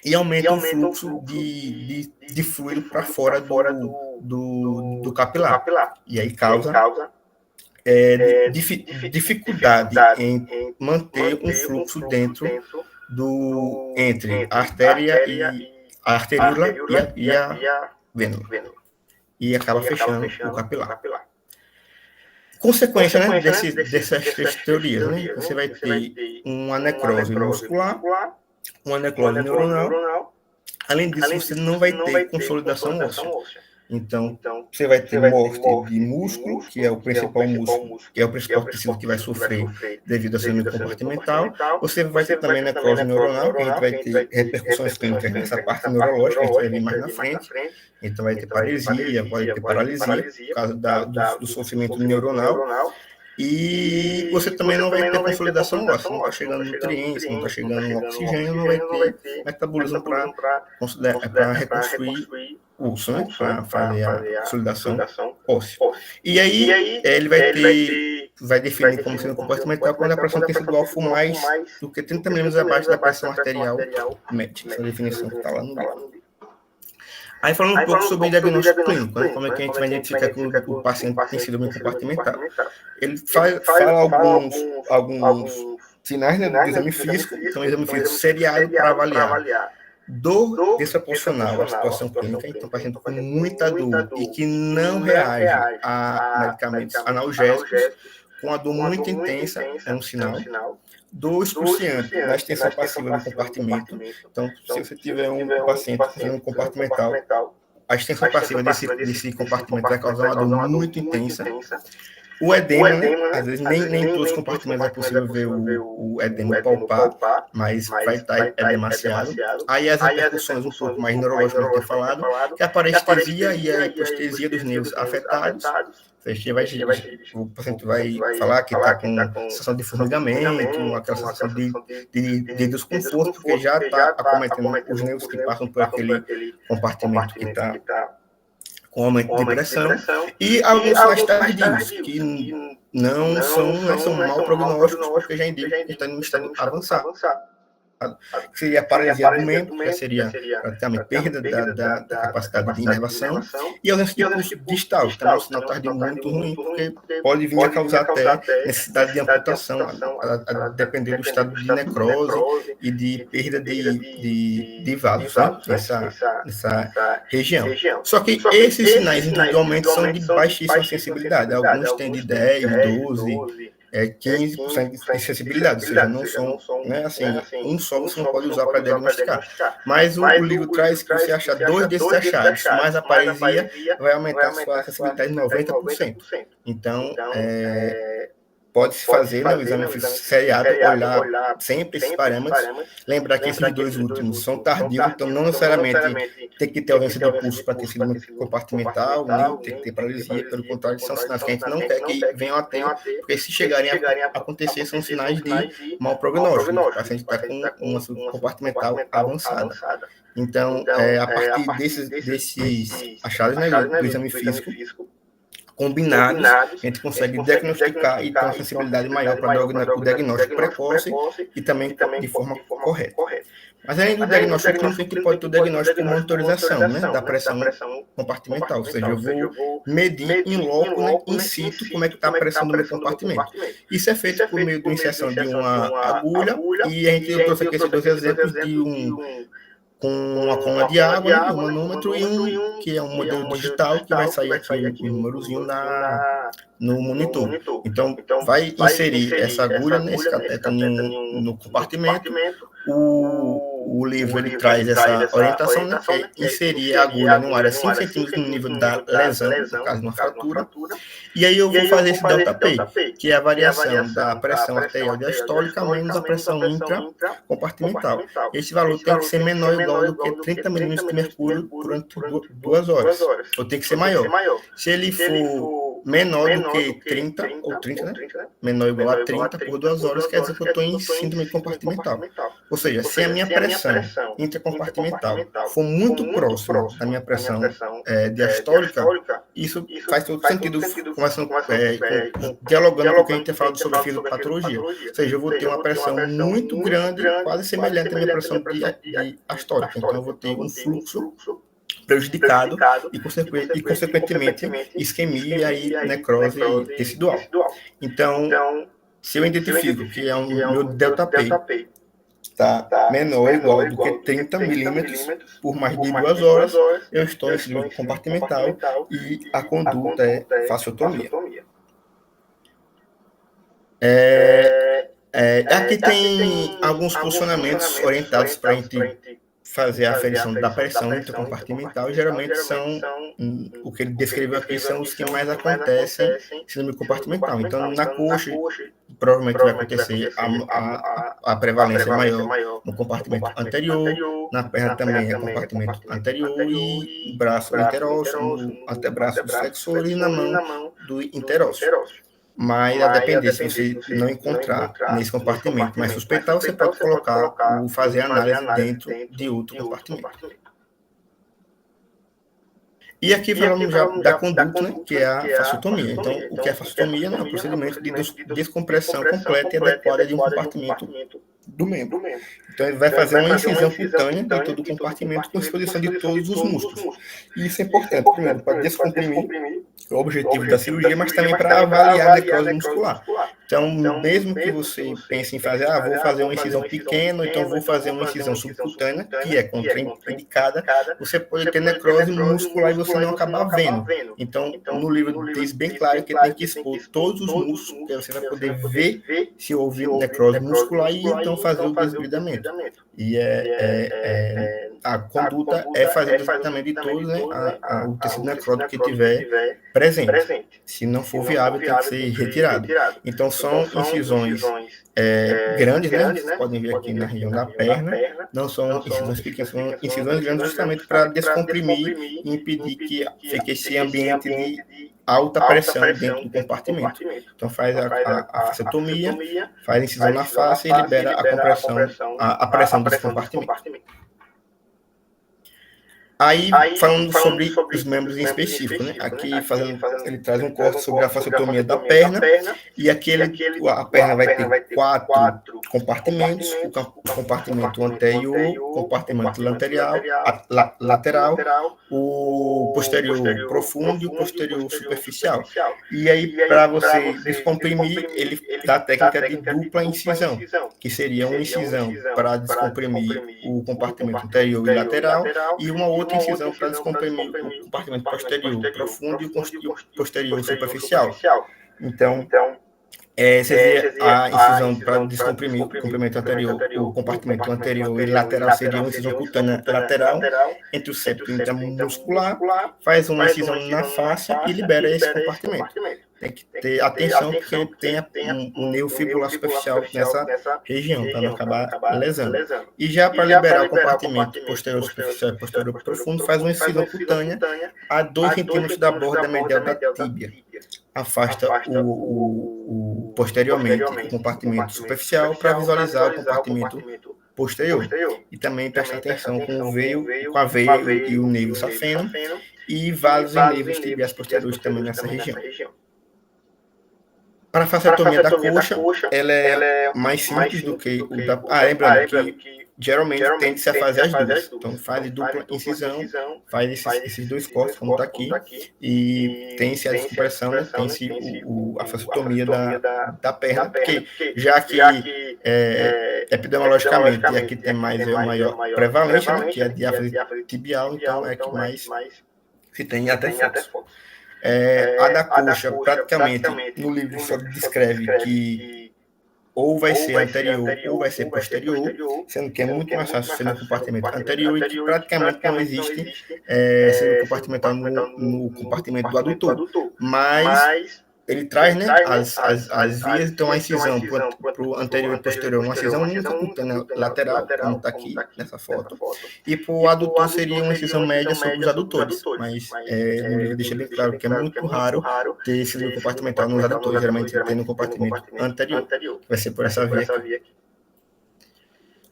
e aumenta o fluxo de fluido para fora do capilar. E aí causa dificuldade em manter um fluxo entre a artéria a arteríola e a vênula. E acaba fechando o capilar. Consequência, né, dessas três teorias, né? Você vai ter uma necrose muscular, uma necrose neuronal. Além disso, você não vai ter consolidação óssea. Então, você vai ter morte de músculo, que é o principal músculo, que é o principal tecido que vai sofrer devido à síndrome comportamental. Você vai ter também necrose neuronal, que a gente vai ter repercussões clínicas nessa parte neurológica, que a gente vai ver mais na frente. Então, vai ter paresia, pode ter paralisia, por causa do sofrimento neuronal. E você também não vai ter consolidação óssea, não está chegando nutrientes, não está chegando oxigênio, não vai ter metabolismo para reconstruir o osso, né? Para fazer a consolidação óssea. E aí ele vai definir como sendo comportamental quando a pressão tecidual for mais do que 30 milímetros abaixo da pressão arterial média. Essa definição que está lá no livro. Aí falando um pouco sobre o diagnóstico clínico, né? Como é que a gente vai identificar que o paciente tem síndrome compartimental. Ele fala alguns sinais, né, do exame físico, então o exame físico seriado para avaliar dor desproporcional à situação clínica, então paciente com muita dor e que não reage a medicamentos analgésicos, com a dor muito intensa, é um sinal. Dor excruciante na extensão passiva do compartimento. Então, se você tiver um paciente com síndrome compartimental, a extensão passiva desse compartimento vai causar uma dor muito intensa. O edema, né? Às vezes nem todos os compartimentos é possível ver o edema palpar, mas vai estar edemaciado. Aí as repercussões um pouco mais neurológicas que eu tenho falado, que é a parestesia e a hipoestesia dos nervos afetados. O paciente vai falar que está com sensação de formigamento, aquela sensação de desconforto, porque já está acometendo os nervos que passam por aquele compartimento que está com aumento de pressão, e alguns sinais tardios, que não são mau prognósticos, porque já indicam que está em um estado avançado. Que seria a paralisia do membro, que seria praticamente perda da capacidade de inervação, e ausência de pulso distal, que também é um sinal tardio muito ruim, porque pode vir a causar até necessidade de amputação, a depender do estado de necrose e de perda de vasos, né, nessa região. Só que esses sinais individualmente são de baixíssima sensibilidade, alguns têm de 10, 12, 15% de sensibilidade, ou seja, não são, né, assim, um só você não pode usar para diagnosticar. Mas o livro traz que você achar 2 desses achados, mais a paresia, vai aumentar a sua sensibilidade em 90%. Então, pode-se fazer, né, o exame físico seriado, olhar sempre esses parâmetros, lembrar que esses 2 últimos são tardios, então não necessariamente tem que ter ausência de pulso para ter síndrome compartimental, nem tem que ter paralisia, pelo contrário, são sinais que a gente não quer que venham a ter, porque se chegarem a acontecer, são sinais de mau prognóstico, o paciente está com uma síndrome compartimental avançada. Então, a partir desses achados, né, do exame físico, combinados, a gente consegue diagnosticar e ter uma sensibilidade maior para o diagnóstico precoce e também de forma correta. Mas além do diagnóstico clínico, a gente pode ter o diagnóstico com monitorização, né, da pressão compartimental, ou seja, eu vou medir em loco, né, in situ, como é que está a pressão do meu compartimento. Isso é feito por meio da inserção de uma agulha, e eu trouxe aqui esses 2 exemplos de com uma coluna de água, né, um manômetro, e que é um modelo digital, que vai sair aqui um númerozinho no monitor. Então, vai inserir essa agulha nesse cateter no compartimento. O livro ele traz essa orientação, né, que é inserir a agulha numa área 5 centímetros no nível da lesão, no caso de uma fratura. E aí eu vou fazer esse delta P, que é a variação da pressão arterial diastólica menos a pressão intracompartimental. Esse valor tem que ser menor ou igual do que 30 milímetros de mercúrio durante 2 horas. Ou tem que ser maior. Se ele for menor do que 30, ou 30, né? Menor ou igual a 30 por 2 horas, quer dizer que eu estou em síndrome compartimental. Ou seja, se a minha pressão intracompartimental for muito próxima da minha pressão diastólica, isso faz todo sentido, dialogando com o que a gente tem falado sobre fisiopatologia. Ou seja, eu vou ter uma pressão muito grande, quase semelhante à minha pressão diastólica. Então, eu vou ter um fluxo prejudicado e, consequentemente, isquemia e necrose tecidual. Então, se eu identifico que meu ΔP está menor ou igual do que 30 milímetros por mais de 2 horas, eu estou em síndrome compartimental e a conduta é fasciotomia. Aqui tem alguns posicionamentos orientados para a gente fazer a aferição da pressão intracompartimental, e geralmente são, o que ele descreveu aqui, são os que mais acontecem em síndrome compartimental. Então, na coxa, provavelmente vai acontecer a prevalência maior no compartimento anterior, na perna também é compartimento anterior, e braço interósseo, no antebraço do flexor e na mão do interósseo. Mas, a depender, se você não encontrar nesse compartimento, mas suspeitar, você pode colocar fazer análise dentro de outro compartimento. E aqui falamos já da conduta, né, que é a fasciotomia. Então, o que é a fasciotomia? É um procedimento de descompressão completa e adequada de um compartimento do membro. Então, ele vai fazer uma incisão cutânea dentro do compartimento com exposição de todos os músculos. E isso é importante, primeiro, para descomprimir o objetivo da cirurgia, mas também para avaliar a necrose muscular. Então, mesmo que você pense em fazer, vou fazer uma incisão pequena, então vou fazer uma incisão subcutânea, que é contraindicada, você pode ter necrose muscular e você não acabar vendo. Então, no livro diz bem claro que tem que expor todos os músculos, que você vai poder ver se houve necrose muscular e então fazer o desbridamento. E a conduta é fazer o desbridamento de todos, né, o tecido necrótico que tiver presente. Se não for viável, tem que ser retirado. Então, são incisões grandes, né? Vocês podem ver aqui na região da perna. Não são incisões pequenas, são incisões grandes justamente para descomprimir e impedir que fique esse ambiente de alta pressão dentro do compartimento. Então, faz a fasciotomia, faz a incisão na face e libera a pressão desse compartimento. Aí, falando sobre os membros em específico, né? Aqui ele traz um corte sobre a fasciotomia da perna, e aqui a perna vai ter 4 compartimentos: o compartimento anterior, o compartimento lateral, o posterior profundo e o posterior superficial. E aí, para você descomprimir, ele dá a técnica de dupla incisão, que seria uma incisão para descomprimir o compartimento anterior e lateral, e uma outra incisão para descomprimir o compartimento posterior profundo e o posterior superficial. Então, seria a incisão para descomprimir o comprimento anterior, o compartimento anterior e lateral seria uma incisão cutânea lateral entre o septo intramuscular, faz uma incisão na face e libera esse compartimento. Tem que ter atenção porque ele tem um nervo fibular superficial nessa região, para não acabar lesando. E já para liberar o compartimento posterior superficial e posterior profundo, faz uma incisão cutânea a 2 centímetros da borda medial da tíbia. Afasta posteriormente o compartimento superficial para visualizar o compartimento posterior. E também prestar atenção com a veia e o nervo safeno e vasos e nervos tibiais posteriores também nessa região. Para a fasciotomia da coxa, ela é mais simples do que o da... lembrando que geralmente tende-se a fazer as duas. Então, faz dupla incisão, faz esses 2 cortes, como está aqui, e tem-se a descompressão, né? Tem-se a fasciotomia da perna, porque já que epidemiologicamente aqui tem mais maior prevalência, né? Que é a diáfise tibial, então é que mais se tem até fotos. A da coxa, praticamente, no livro só descreve que ou vai ser anterior ou vai ser posterior, sendo que é muito mais fácil ser no compartimento anterior e que praticamente não existe sendo compartimental no compartimento do adutor. Mas ele traz, né, as vias, então a incisão para o anterior e posterior, uma incisão única, com pena lateral, como está aqui nessa foto, e para o adutor seria uma incisão média sobre os adutores, mas no livro deixa bem claro que é muito raro ter esse núcleo compartimental nos adutores, geralmente tem no compartimento anterior, que vai ser por essa via aqui.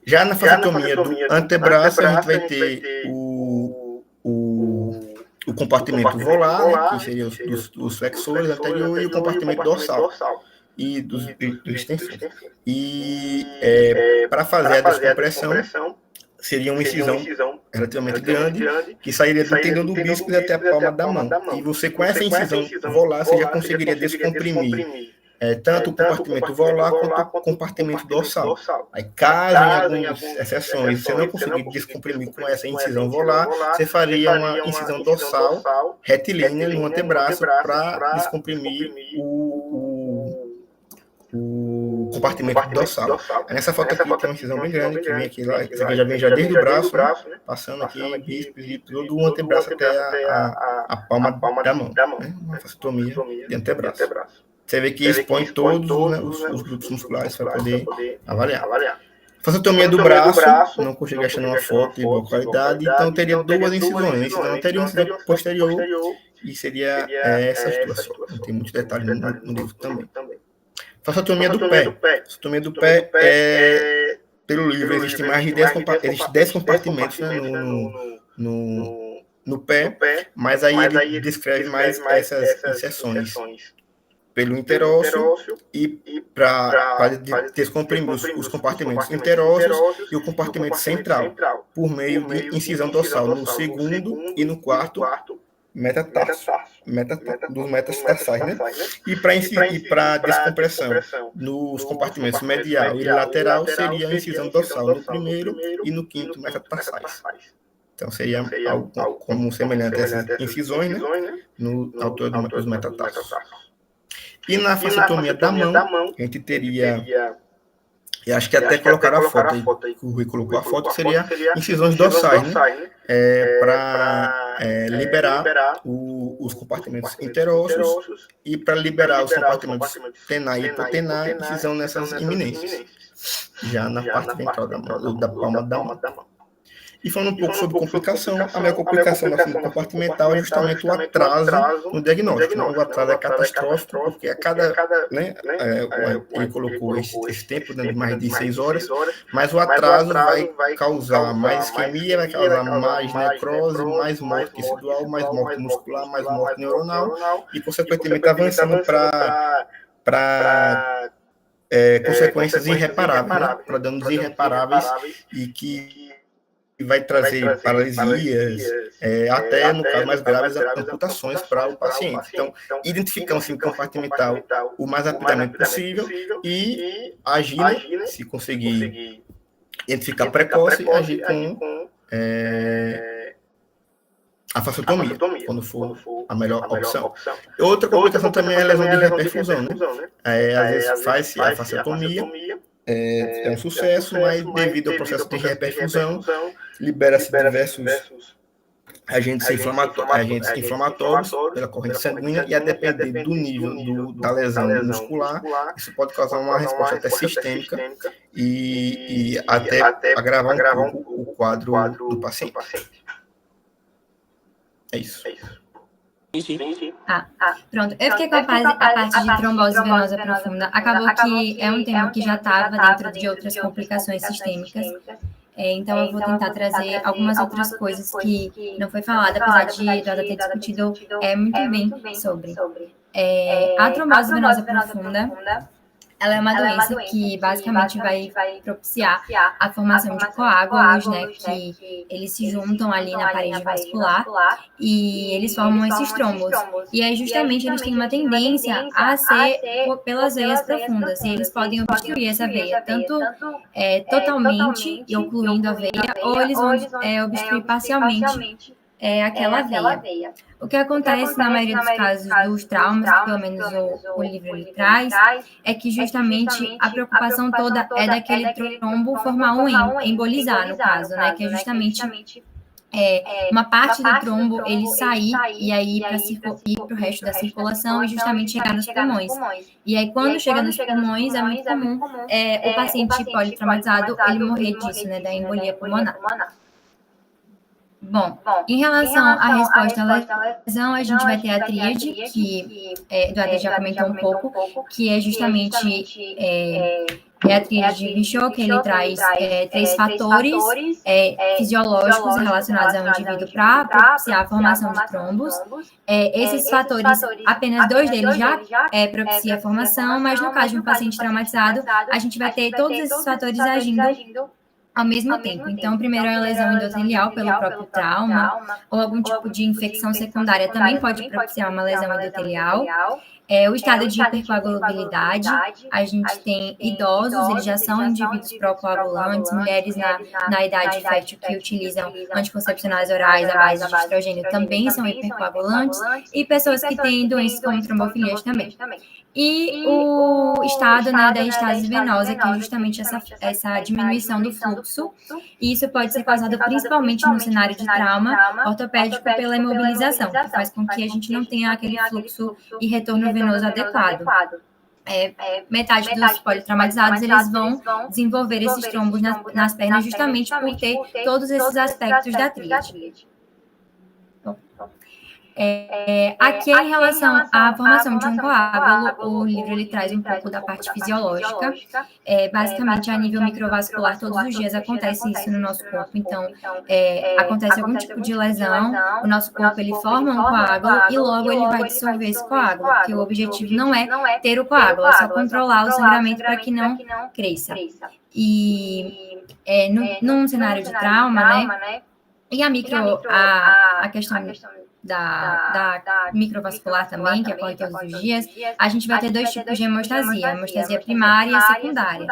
Já na fasciotomia do antebraço, a gente vai ter o compartimento volar, né, que seria os flexores anterior, e o compartimento dorsal e dos extensores. E para fazer a descompressão, seria uma incisão relativamente grande, que sairia do tendão do bíceps até a palma da mão. E você, com essa incisão volar, você já conseguiria descomprimir tanto o compartimento volar quanto o compartimento dorsal. Aí, caso em algumas exceções você não conseguir descomprimir com essa incisão volar, você faria uma incisão dorsal retilínea no antebraço para descomprimir o compartimento dorsal. Nessa foto aqui tem uma incisão bem grande, que vem aqui lá, esse aqui já vem desde o braço, né, passando aqui, bíceps e todo o antebraço até a palma da mão, né, uma fasciotomia de antebraço. Você vê que expõe todos, né, os grupos musculares para poder avaliar. Fasciotomia do braço, não consegui achar nenhuma foto de boa qualidade, então teria duas incisões. A incisão anterior e a incisão posterior, e seria essas duas só. Não tem muitos detalhes no livro também. Fasciotomia do pé. Fasciotomia do pé, pelo livro, existem mais de 10 compartimentos, né, no pé, mas aí ele descreve mais essas inserções pelo interósseo e para descomprimir os compartimentos interósseos e o compartimento central, por meio de incisão dorsal no segundo e no quarto metatarso, dos metatarsais, né? E para descompressão nos compartimentos medial e lateral seria a incisão dorsal no primeiro e no quinto metatarsais. Então seria algo como semelhante a essas incisões, né? Na altura dos metatarsos. E na fasciotomia da mão, a gente teria, e acho que até colocaram a foto aí, o Rui colocou a foto, seria incisões dorsais, né? Para liberar os compartimentos interósseos e para liberar os compartimentos tenar e hipotenar, incisão nessas iminências, já na parte ventral da palma da mão. E falando um pouco sobre complicação, a minha complicação na fenda compartimental é justamente o atraso no diagnóstico. Né? O atraso é catastrófico, porque a cada, né, ele colocou esse tempo, de mais de 6 horas, mas o atraso vai causar mais isquemia, vai causar mais necrose, mais morte tecidual, mais morte muscular, mais morte neuronal, e consequentemente avançando para consequências irreparáveis, né? Para danos irreparáveis e que vai trazer paralisias, até, no caso mais graves, amputações para o paciente. Então, identificar um síndrome compartimental o mais rapidamente possível e agir, né, se conseguir identificar precoce, agir com a fasciotomia, quando for a melhor opção. Outra complicação também é a lesão de reperfusão, né? Às vezes faz-se a fasciotomia, é um sucesso, mas devido ao processo de reperfusão, libera-se diversos agentes inflamatórios pela corrente sanguínea e a depender do nível da lesão muscular, isso pode causar uma resposta até sistêmica e até agravar um pouco o quadro do paciente. É isso. Pronto. Eu fiquei com a parte de trombose venosa profunda. Acabou que é um tema que já estava dentro de outras complicações sistêmicas. Então, eu vou tentar trazer algumas outras coisas que não foi falada, apesar de eu já ter discutido muito bem sobre. A trombose venosa profunda, ela é uma doença que basicamente vai propiciar a formação de coágulos, né, que eles se juntam ali na parede vascular e eles formam esses trombos. E aí, justamente, eles têm uma tendência a ser pelas veias profundas, e eles podem obstruir essa veia, tanto totalmente, ocluindo a veia, ou eles vão obstruir parcialmente aquela veia. O que acontece na maioria dos casos dos traumas, que pelo menos o livro ele traz, é que justamente a preocupação toda é daquele trombo formar um embolizar, no caso, né? Que é justamente uma parte do trombo ele sair e aí ir para o resto da circulação e justamente chegar nos pulmões. E aí, quando chega nos pulmões, é muito comum o paciente politraumatizado ele morrer disso, né, da embolia pulmonar. Bom, em relação à resposta à lesão, a gente vai ter a tríade, que Eduardo já comentou um pouco, que é justamente a tríade de Virchow, que ele traz 3 fatores fisiológicos relacionados ao indivíduo para propiciar a formação de trombos. Esses fatores, apenas 2 deles já propicia a formação, mas no caso de um paciente traumatizado, a gente vai ter todos esses fatores agindo ao mesmo tempo. Então, primeiro é a lesão endotelial pelo próprio trauma, ou algum tipo de infecção secundária também pode propiciar uma lesão endotelial. O estado de hipercoagulabilidade, a gente tem idosos, eles já são indivíduos procoagulantes, mulheres na idade fértil que utilizam anticoncepcionais orais à base de estrogênio também são hipercoagulantes, e pessoas que têm doenças como trombofilias também. E o estado, né, da estase venosa, que é justamente essa diminuição do fluxo, e isso pode ser causado principalmente no cenário de trauma ortopédico pela imobilização, que faz com que a gente não tenha aquele fluxo e retorno venoso adequado. Metade dos politraumatizados, eles vão desenvolver esses trombos nas pernas justamente por ter todos esses aspectos da tríade. Aqui, em relação à formação de um coágulo, o livro ele traz um pouco da parte fisiológica. Basicamente, a nível microvascular, todos os dias acontece isso no nosso corpo. Então, acontece algum tipo de lesão, o nosso corpo ele forma um coágulo e logo ele vai dissolver esse coágulo, porque o objetivo não é ter o coágulo, é só controlar o sangramento para que não cresça. E num cenário de trauma, né? E a questão da microvascular também, que ocorre todos os dias, a gente vai ter 2 tipos de hemostasia, a hemostasia primária e a secundária.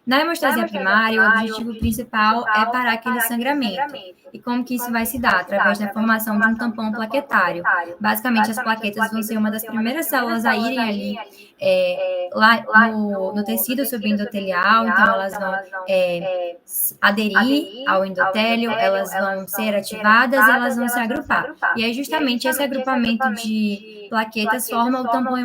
Na hemostasia primária, o objetivo principal é parar aquele sangramento. E como que isso vai se dar? Através da formação de um tampão plaquetário. Basicamente, as plaquetas vão ser uma das primeiras células a irem ali lá no tecido subendotelial, então elas vão aderir ao endotélio, elas vão ser ativadas e elas vão se agrupar. E aí, justamente, esse agrupamento de plaquetas forma o tampão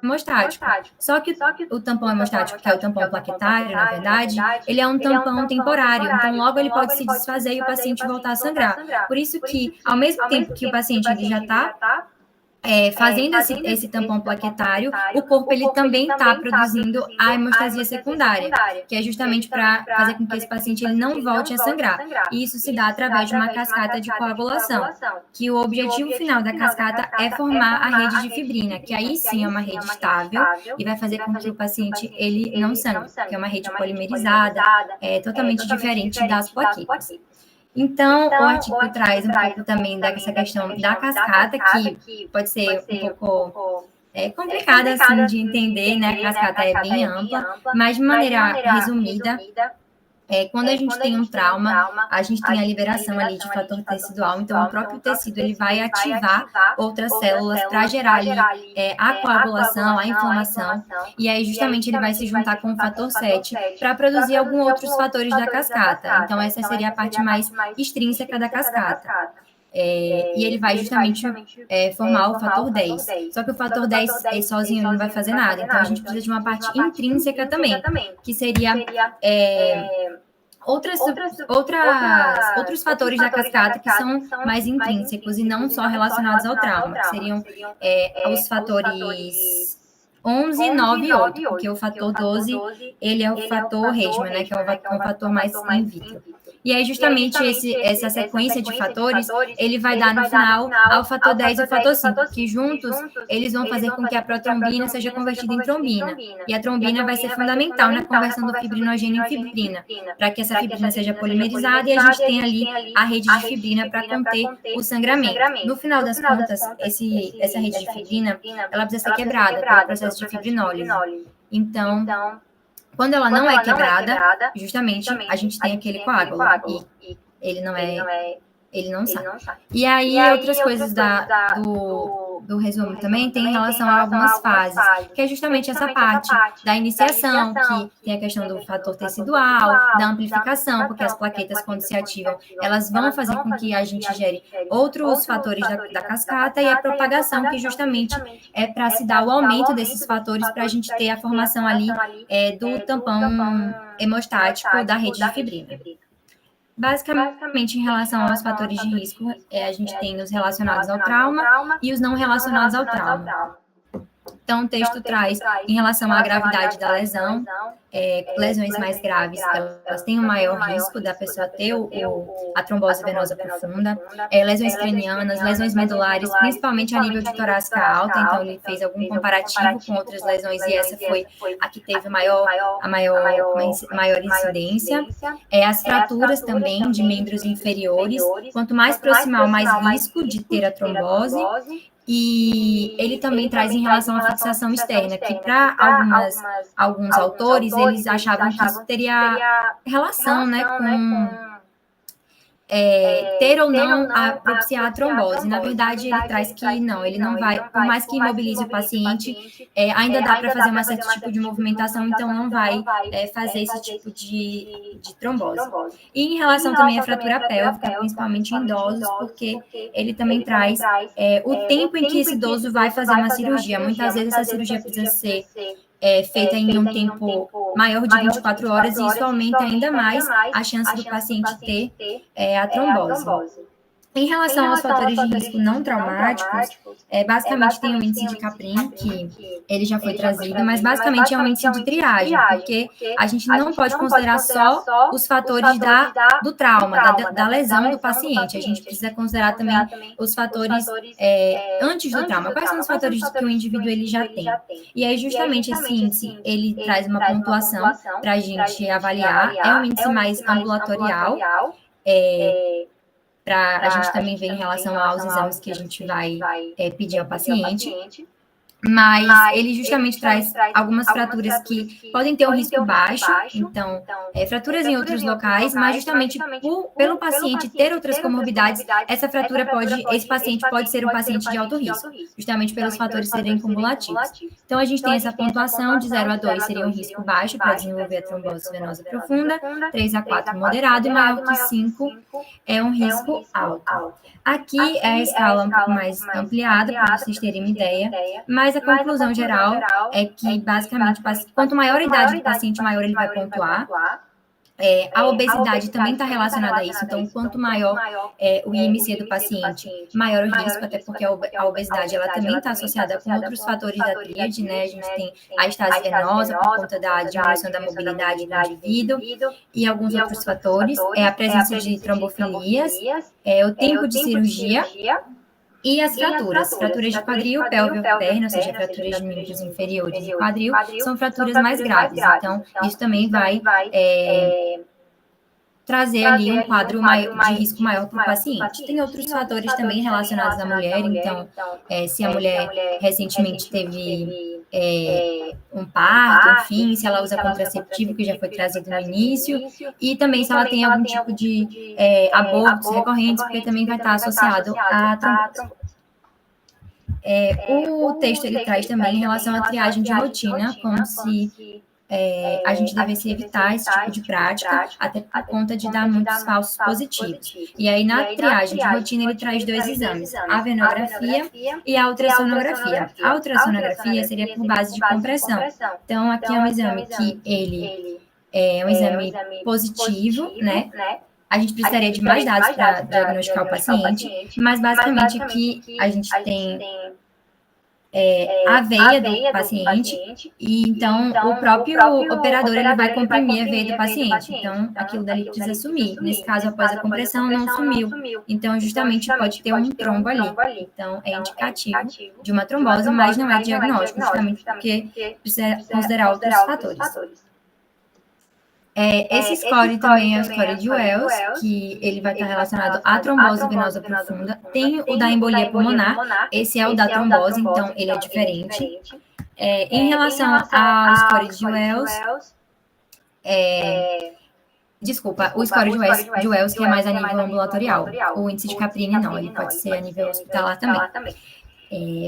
hemostático. Só que o tampão hemostático, que é o tampão plaquetário, na verdade, ele é um tampão temporário, então logo ele pode se desfazer e o paciente voltar a sangrar. Por isso que, ao mesmo tempo que o paciente ele já está fazendo esse tampão plaquetário, o corpo ele também está produzindo a hemostasia secundária, que é justamente para fazer com que esse paciente ele não volte a sangrar. E isso se dá através de uma cascata de coagulação, que o objetivo final da cascata é formar a rede de fibrina, que aí sim é uma rede estável e vai fazer com que o paciente ele não sangre, que é uma rede polimerizada, totalmente diferente das plaquetas. Então, o artigo traz um pouco também dessa questão da cascata, que pode ser um pouco complicada assim, de entender, né? A cascata é bem ampla, mas de maneira resumida, quando a gente tem um trauma, a gente tem a liberação ali de fator tecidual, então o próprio tecido ele vai ativar outras células para gerar ali a coagulação, a inflamação, e aí justamente ele vai se juntar com o fator 7 para produzir alguns outros fatores da cascata. Então essa seria a parte mais extrínseca da cascata. E ele vai justamente formar o fator 10. Só que o fator 10 sozinho não vai fazer nada. Então, a gente precisa de uma parte intrínseca também, que seria outros fatores da cascata que são mais intrínsecos e não só relacionados ao trauma, que seriam os fatores 11, 9 e 8, porque o fator 12, ele é o fator Reisman, né, que é um fator mais in vitro. E aí, justamente, essa sequência de fatores, ele vai dar no final ao fator 10 e ao fator 5, que juntos, eles vão fazer com que a protrombina seja convertida em trombina. E a trombina vai ser fundamental na conversão do fibrinogênio em fibrina, para que essa fibrina seja polimerizada e a gente tenha ali a rede de fibrina para conter o sangramento. No final das contas, essa rede de fibrina, ela precisa ser quebrada pelo processo de fibrinólise. Então, quando ela não é quebrada, justamente a gente tem aquele coágulo e ele não sai. E aí outras coisas do resumo também tem em relação a algumas fases, que é justamente essa parte da iniciação, que tem a questão do fator tecidual, da amplificação, porque as plaquetas, quando se ativam, elas vão fazer com que a gente gere outros fatores da cascata, e a propagação, que justamente é para se dar o aumento desses fatores, para a gente ter a formação ali do tampão hemostático da rede de fibrina. Basicamente, em relação aos fatores de risco, a gente tem os relacionados ao trauma e os não relacionados ao trauma. Então, o texto traz, em relação à gravidade da lesão, lesões mais graves, elas têm um maior risco da pessoa ter a trombose venosa profunda, lesões cranianas, lesões medulares, principalmente a nível de torácica alta. Então, ele fez algum comparativo com outras lesões, e essa foi a que teve a maior incidência. As fraturas também de membros inferiores, quanto mais proximal, mais risco de ter a trombose. E ele também traz em relação à fixação externa, que para alguns autores, eles achavam que isso teria relação, né, com ter ou não propiciar a trombose. Na verdade, ele traz que não, ele não vai, por mais que imobilize o paciente, ainda dá para fazer um certo tipo de movimentação, então não vai fazer esse tipo de trombose. E em relação também à fratura pélvica, principalmente em idosos, porque ele também traz o tempo em que esse idoso vai fazer uma cirurgia. Muitas vezes essa cirurgia precisa ser feita em um tempo maior de 24 horas, e isso aumenta ainda mais a chance do paciente ter a trombose. Em relação aos fatores de risco não traumáticos, basicamente tem o índice de Caprin, que ele já foi trazido, mas basicamente é um índice de triagem, porque a gente não pode considerar só os fatores do trauma, da lesão do paciente. A gente precisa considerar também os fatores antes do trauma. Quais são os fatores que o indivíduo ele já tem? E aí, justamente, esse índice, ele traz uma pontuação para a gente avaliar. É um índice mais ambulatorial, para a gente também ver em relação aos exames que a gente vai pedir ao paciente. Mas ele justamente traz algumas fraturas que podem ter um risco baixo, então, fraturas em outros locais, mas justamente pelo paciente ter outras comorbidades, esse paciente pode ser um paciente de alto risco, justamente pelos fatores serem cumulativos. Então, a gente tem essa pontuação de 0 a 2 seria um risco baixo para desenvolver a trombose venosa profunda, 3 a 4 moderado, e maior que 5 é um risco alto. Aqui é a escala um pouco mais ampliada, para vocês terem uma ideia, mas a conclusão geral é que, basicamente, quanto maior a idade do paciente, maior ele vai pontuar. A obesidade também está relacionada a isso, então, quanto maior o IMC do paciente, maior o risco, até porque a obesidade ela também está associada com outros fatores da tríade, né? A gente tem a estase venosa, por conta da diminuição da mobilidade do indivíduo, e alguns outros fatores, a presença de trombofilias, o tempo de cirurgia, e as fraturas de quadril, pélvico perna, ou seja, fraturas de membros inferiores e quadril, são fraturas mais graves. Então, isso também vai trazer ali um quadro de risco maior para o paciente. Tem outros fatores também relacionados à mulher, então, se a mulher recentemente teve um parto, enfim, se ela usa contraceptivo, que já foi trazido no início, e também se ela tem algum tipo de abortos recorrentes, porque também vai estar associado à trombose. O texto ele traz também em relação à triagem de rotina, como se a gente devesse evitar esse tipo de prática, até por conta de dar muitos falsos positivos. E aí, na triagem de rotina, ele traz 2 exames, a venografia e a ultrassonografia. A ultrassonografia seria por base de compressão. Então, aqui é um exame que ele é um exame positivo, né? A gente precisaria de mais dados para diagnosticar o paciente, mas basicamente aqui a gente tem a veia do paciente, e então o próprio operador ele vai comprimir a veia do paciente, então aquilo dali precisa sumir. Nesse caso, após a compressão, não sumiu, então justamente pode ter um trombo ali, então é indicativo de uma trombose, mas não é diagnóstico, justamente porque precisa considerar outros fatores. Esse score também é o score de Wells, que ele vai estar relacionado à trombose venosa profunda. Tem o da embolia pulmonar, esse é o da trombose, então ele é diferente. Em relação ao score de Wells, desculpa, o score de Wells, que é mais a nível ambulatorial. O índice de Caprini não, ele pode ser a nível hospitalar também.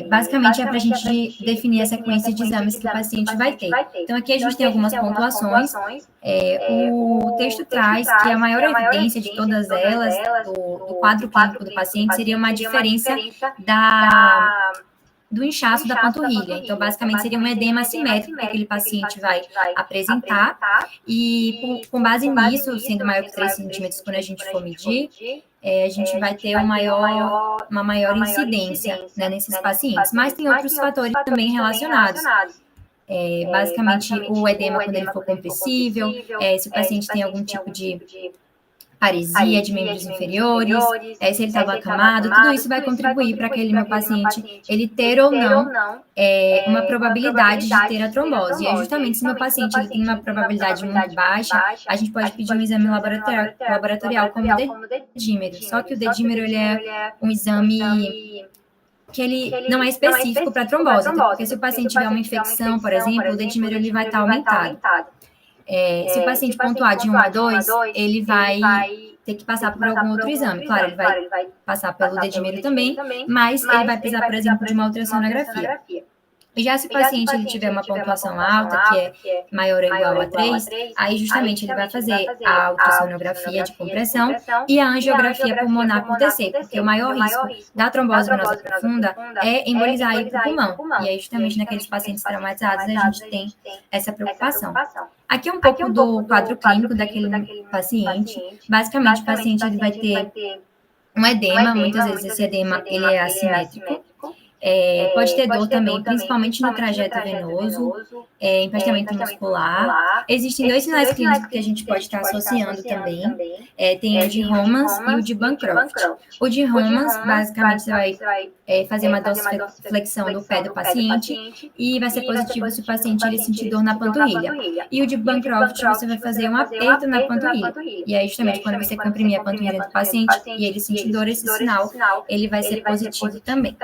Basicamente, é para a gente definir a sequência de exames que o paciente vai ter. Então, aqui a gente tem algumas pontuações. O texto traz que a maior evidência de todas elas, do quadro clínico do paciente, seria uma diferença do inchaço da panturrilha. Então, basicamente, seria um edema assimétrico que aquele paciente vai apresentar. E, com base nisso, sendo maior que 3 centímetros, quando a gente for medir, a gente vai ter uma maior incidência, né, nesses pacientes. Mas tem outros fatores também relacionados. Basicamente, o edema, quando ele for compressível, se o paciente tem algum tipo de paresia de membros inferiores, se ele estava acamado, tudo isso vai contribuir para aquele meu paciente, ele ter ou não uma probabilidade de ter a trombose. E é justamente se meu paciente ele tem uma probabilidade muito baixa, a gente pode pedir um exame laboratorial como o dedímero. Só que o dedímero ele é um exame que ele não é específico para trombose, até porque se o paciente tiver uma infecção, por exemplo, o dedímero ele vai estar aumentado. Se o paciente pontuar de 1 a 2, ele vai ter que passar por algum outro exame. Claro, ele vai passar pelo dedímero também, mas ele vai precisar, por exemplo, de uma ultrassonografia. E já se o paciente ele tiver uma pontuação alta, que é maior ou igual a 3, aí justamente ele vai fazer a ultrassonografia de compressão e a angiografia pulmonar por TC, porque o maior risco da trombose venosa profunda é embolizar aí para o pulmão. E aí justamente naqueles pacientes traumatizados a gente tem essa preocupação. Aqui é um pouco do quadro clínico daquele paciente. Basicamente o paciente ele vai ter um edema, muitas vezes esse edema ele é assimétrico. Pode ter dor também, principalmente no trajeto venoso, empastamento muscular. Existem 2 sinais clínicos que a gente pode estar associando também. Tem o de Romans e o de Bancroft. O de Romans, basicamente, você vai fazer uma dorsiflexão do pé do paciente e vai ser positivo se o paciente ele sentir dor na panturrilha. E o de Bancroft, você vai fazer um aperto na panturrilha. E aí, justamente, quando você comprimir a panturrilha do paciente e ele sentir dor, esse sinal, ele vai ser positivo também.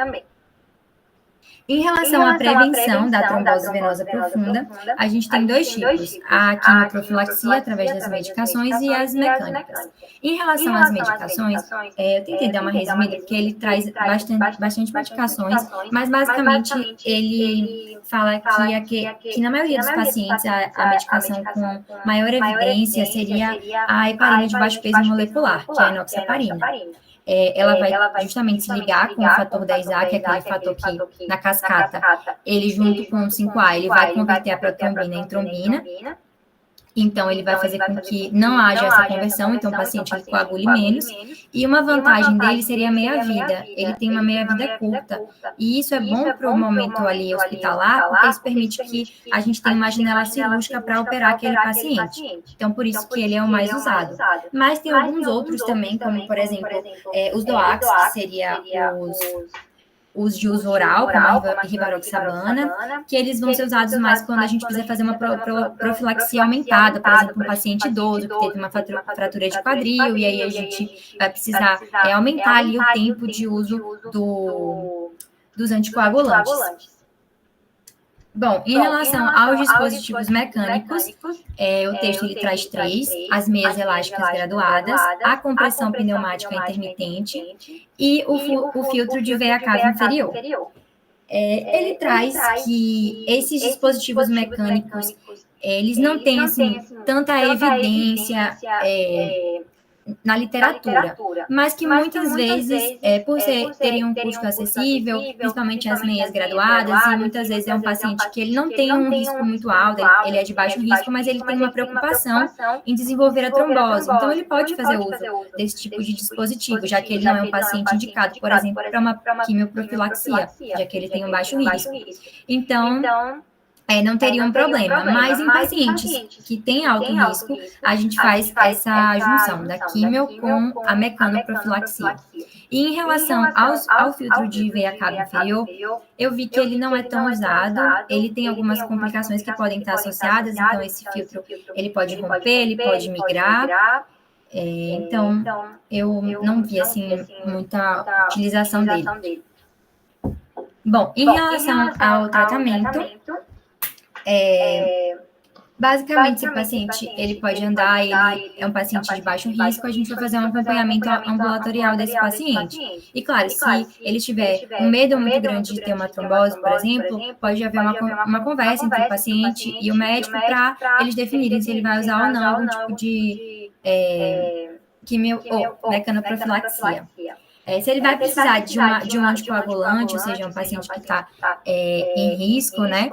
Em relação à prevenção da trombose venosa profunda, a gente tem 2 tipos, a quimioprofilaxia através das medicações e as mecânicas. Em relação às medicações, eu tentei dar uma resumida, porque ele traz bastante medicações, mas basicamente ele fala que na maioria dos pacientes a medicação com maior evidência seria a heparina de baixo peso molecular, que é a enoxaparina. Ela vai justamente se ligar com o fator 10A, que é aquele fator que, na cascata, ele junto com o 5A, ele vai converter a protrombina em trombina. Então, ele vai fazer com que não haja essa conversão, então o paciente ele coagule menos. E uma vantagem dele seria a meia-vida. Ele tem uma meia-vida curta. E isso é bom para o momento ali hospitalar, porque isso permite que a gente tenha uma janela cirúrgica para operar aquele paciente. Então, por isso que ele é o mais usado. Mas tem alguns outros também, como, por exemplo, os DOACs, que seria os de uso oral, como a rivaroxabana, que eles vão ser usados mais quando a gente precisa fazer uma profilaxia aumentada, por exemplo, um paciente idoso que teve uma fratura de quadril, e aí a gente vai precisar aumentar ali o tempo de uso dos anticoagulantes. Bom, em relação aos dispositivos mecânicos, o texto ele traz 3, as meias elásticas graduadas, a compressão pneumática intermitente e o filtro de veia cava inferior. Ele traz que esses dispositivos mecânicos, eles não têm assim, tanta evidência na literatura, mas que muitas vezes, por terem um custo acessível, principalmente as meias graduadas, e muitas vezes é um paciente que ele não tem um risco muito alto, ele é de baixo risco, mas ele tem uma preocupação em desenvolver a trombose. Então, ele pode fazer uso desse tipo de dispositivo, já que ele não é um paciente indicado, por exemplo, para uma quimioprofilaxia, já que ele tem um baixo risco. Então, não teria um problema, mas em pacientes que têm alto risco, a gente faz essa junção da quimio com a mecanoprofilaxia. E em relação ao filtro de veia cava inferior, eu vi que ele não é tão usado, ele tem algumas complicações que podem estar associadas, então esse filtro ele pode romper, ele pode migrar, então eu não vi assim muita utilização dele. Bom, em relação ao tratamento, Basicamente, se o paciente ele pode andar, ele é um paciente de baixo risco, a gente vai fazer um acompanhamento ambulatorial desse paciente. E claro, se ele tiver um medo muito grande de ter uma trombose, por exemplo, pode haver uma conversa entre o paciente e o médico para eles definirem se ele vai usar ou não algum tipo de mecanoprofilaxia. Se ele vai precisar de um anticoagulante, ou seja, um paciente que está em risco, né,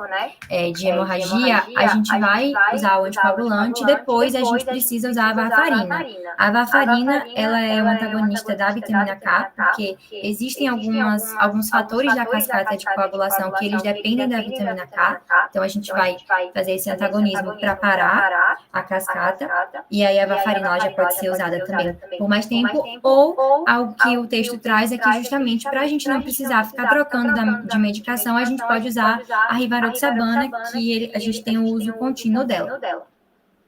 de hemorragia, a gente vai usar o anticoagulante e depois a gente precisa usar a varfarina. A varfarina, ela é um antagonista da vitamina K, porque existem alguns fatores da cascata de coagulação que eles dependem da vitamina K, então a gente vai fazer esse antagonismo para parar a cascata, e aí a varfarina ela já pode ser usada também por mais tempo, ou algo que o texto traz aqui justamente para a gente não precisar ficar trocando de medicação, a gente pode usar a rivaroxabana, que a gente tem o uso contínuo dela.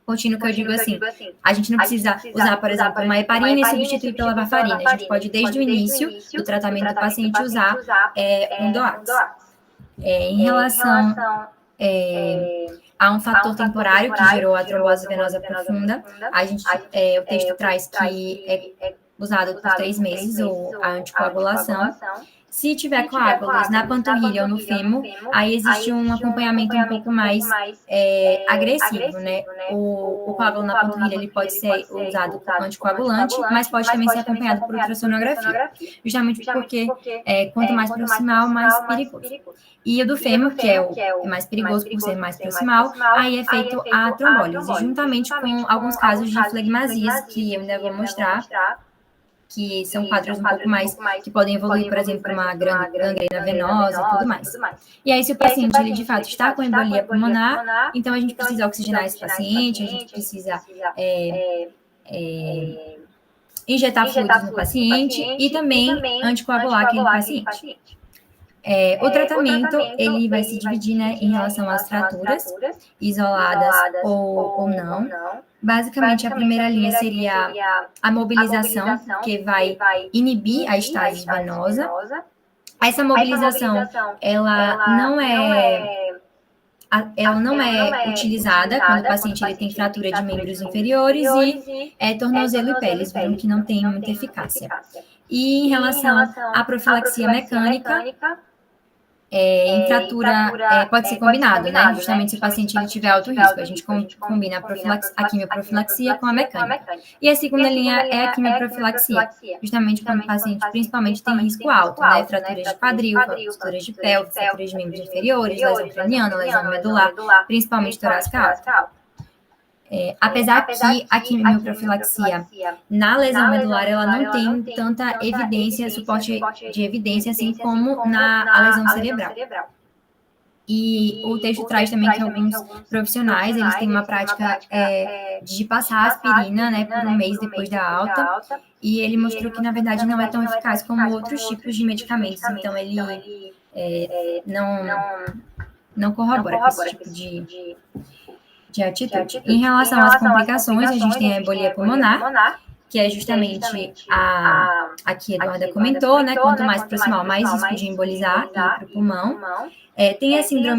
Contínuo que eu digo assim, a gente não precisa usar, por exemplo, uma heparina e substituir pela varfarina, a gente pode desde o início do tratamento do paciente usar um DOAX. Em relação há um fator temporário que gerou a trombose venosa profunda, o texto traz que é usado por 3 meses a anticoagulação. Se tiver coágulos na panturrilha ou no fêmur, aí existe um acompanhamento um pouco mais agressivo, né? O coágulo na panturrilha ele pode ser usado como anticoagulante, mas pode também ser acompanhado por ultrassonografia, justamente porque quanto mais proximal, mais perigoso. E o do fêmur, que é o mais perigoso por ser mais proximal, aí é feito a trombólise, juntamente com alguns casos de flegmasias, que eu ainda vou mostrar, que são quadros um pouco mais, que podem evoluir, por exemplo, para uma gangrena venosa e tudo mais. E aí, se o paciente, ele de fato está com embolia pulmonar, então a gente precisa oxigenar esse paciente, a gente precisa injetar fluidos no paciente e também anticoagular aquele paciente. O tratamento, ele vai se dividir, né, em relação às fraturas, isoladas ou não. Basicamente, a primeira linha seria a mobilização, que vai inibir a estase venosa. Essa mobilização, ela não é utilizada quando o paciente ele tem fratura de membros inferiores e tornozelo e pélvis, viram que não tem muita eficácia. E em relação à profilaxia mecânica, em fratura pode ser combinado, né? Justamente se o paciente ele tiver alto risco, a gente combina a quimioprofilaxia com a mecânica. E a segunda linha é a quimioprofilaxia, justamente quando o paciente principalmente tem risco alto, né? Fraturas de quadril, fraturas de pelve, fraturas de membros inferiores, lesão craniana, lesão medular, principalmente torácica alta. Apesar que a quimioprofilaxia na lesão medular ela não tem tanta evidência, suporte de evidência, assim como na lesão cerebral. E o texto traz também que alguns profissionais, eles têm uma prática de passar aspirina, né, por um mês depois da alta, e ele mostrou que, na verdade, não é tão eficaz como outros tipos de medicamentos, então ele não corrobora com esse tipo de atitude. Em relação às complicações, a gente tem a embolia pulmonar, que é justamente a que a Eduarda comentou, né? Quanto mais proximal, mais risco de embolizar e ir para o pulmão. Tem a síndrome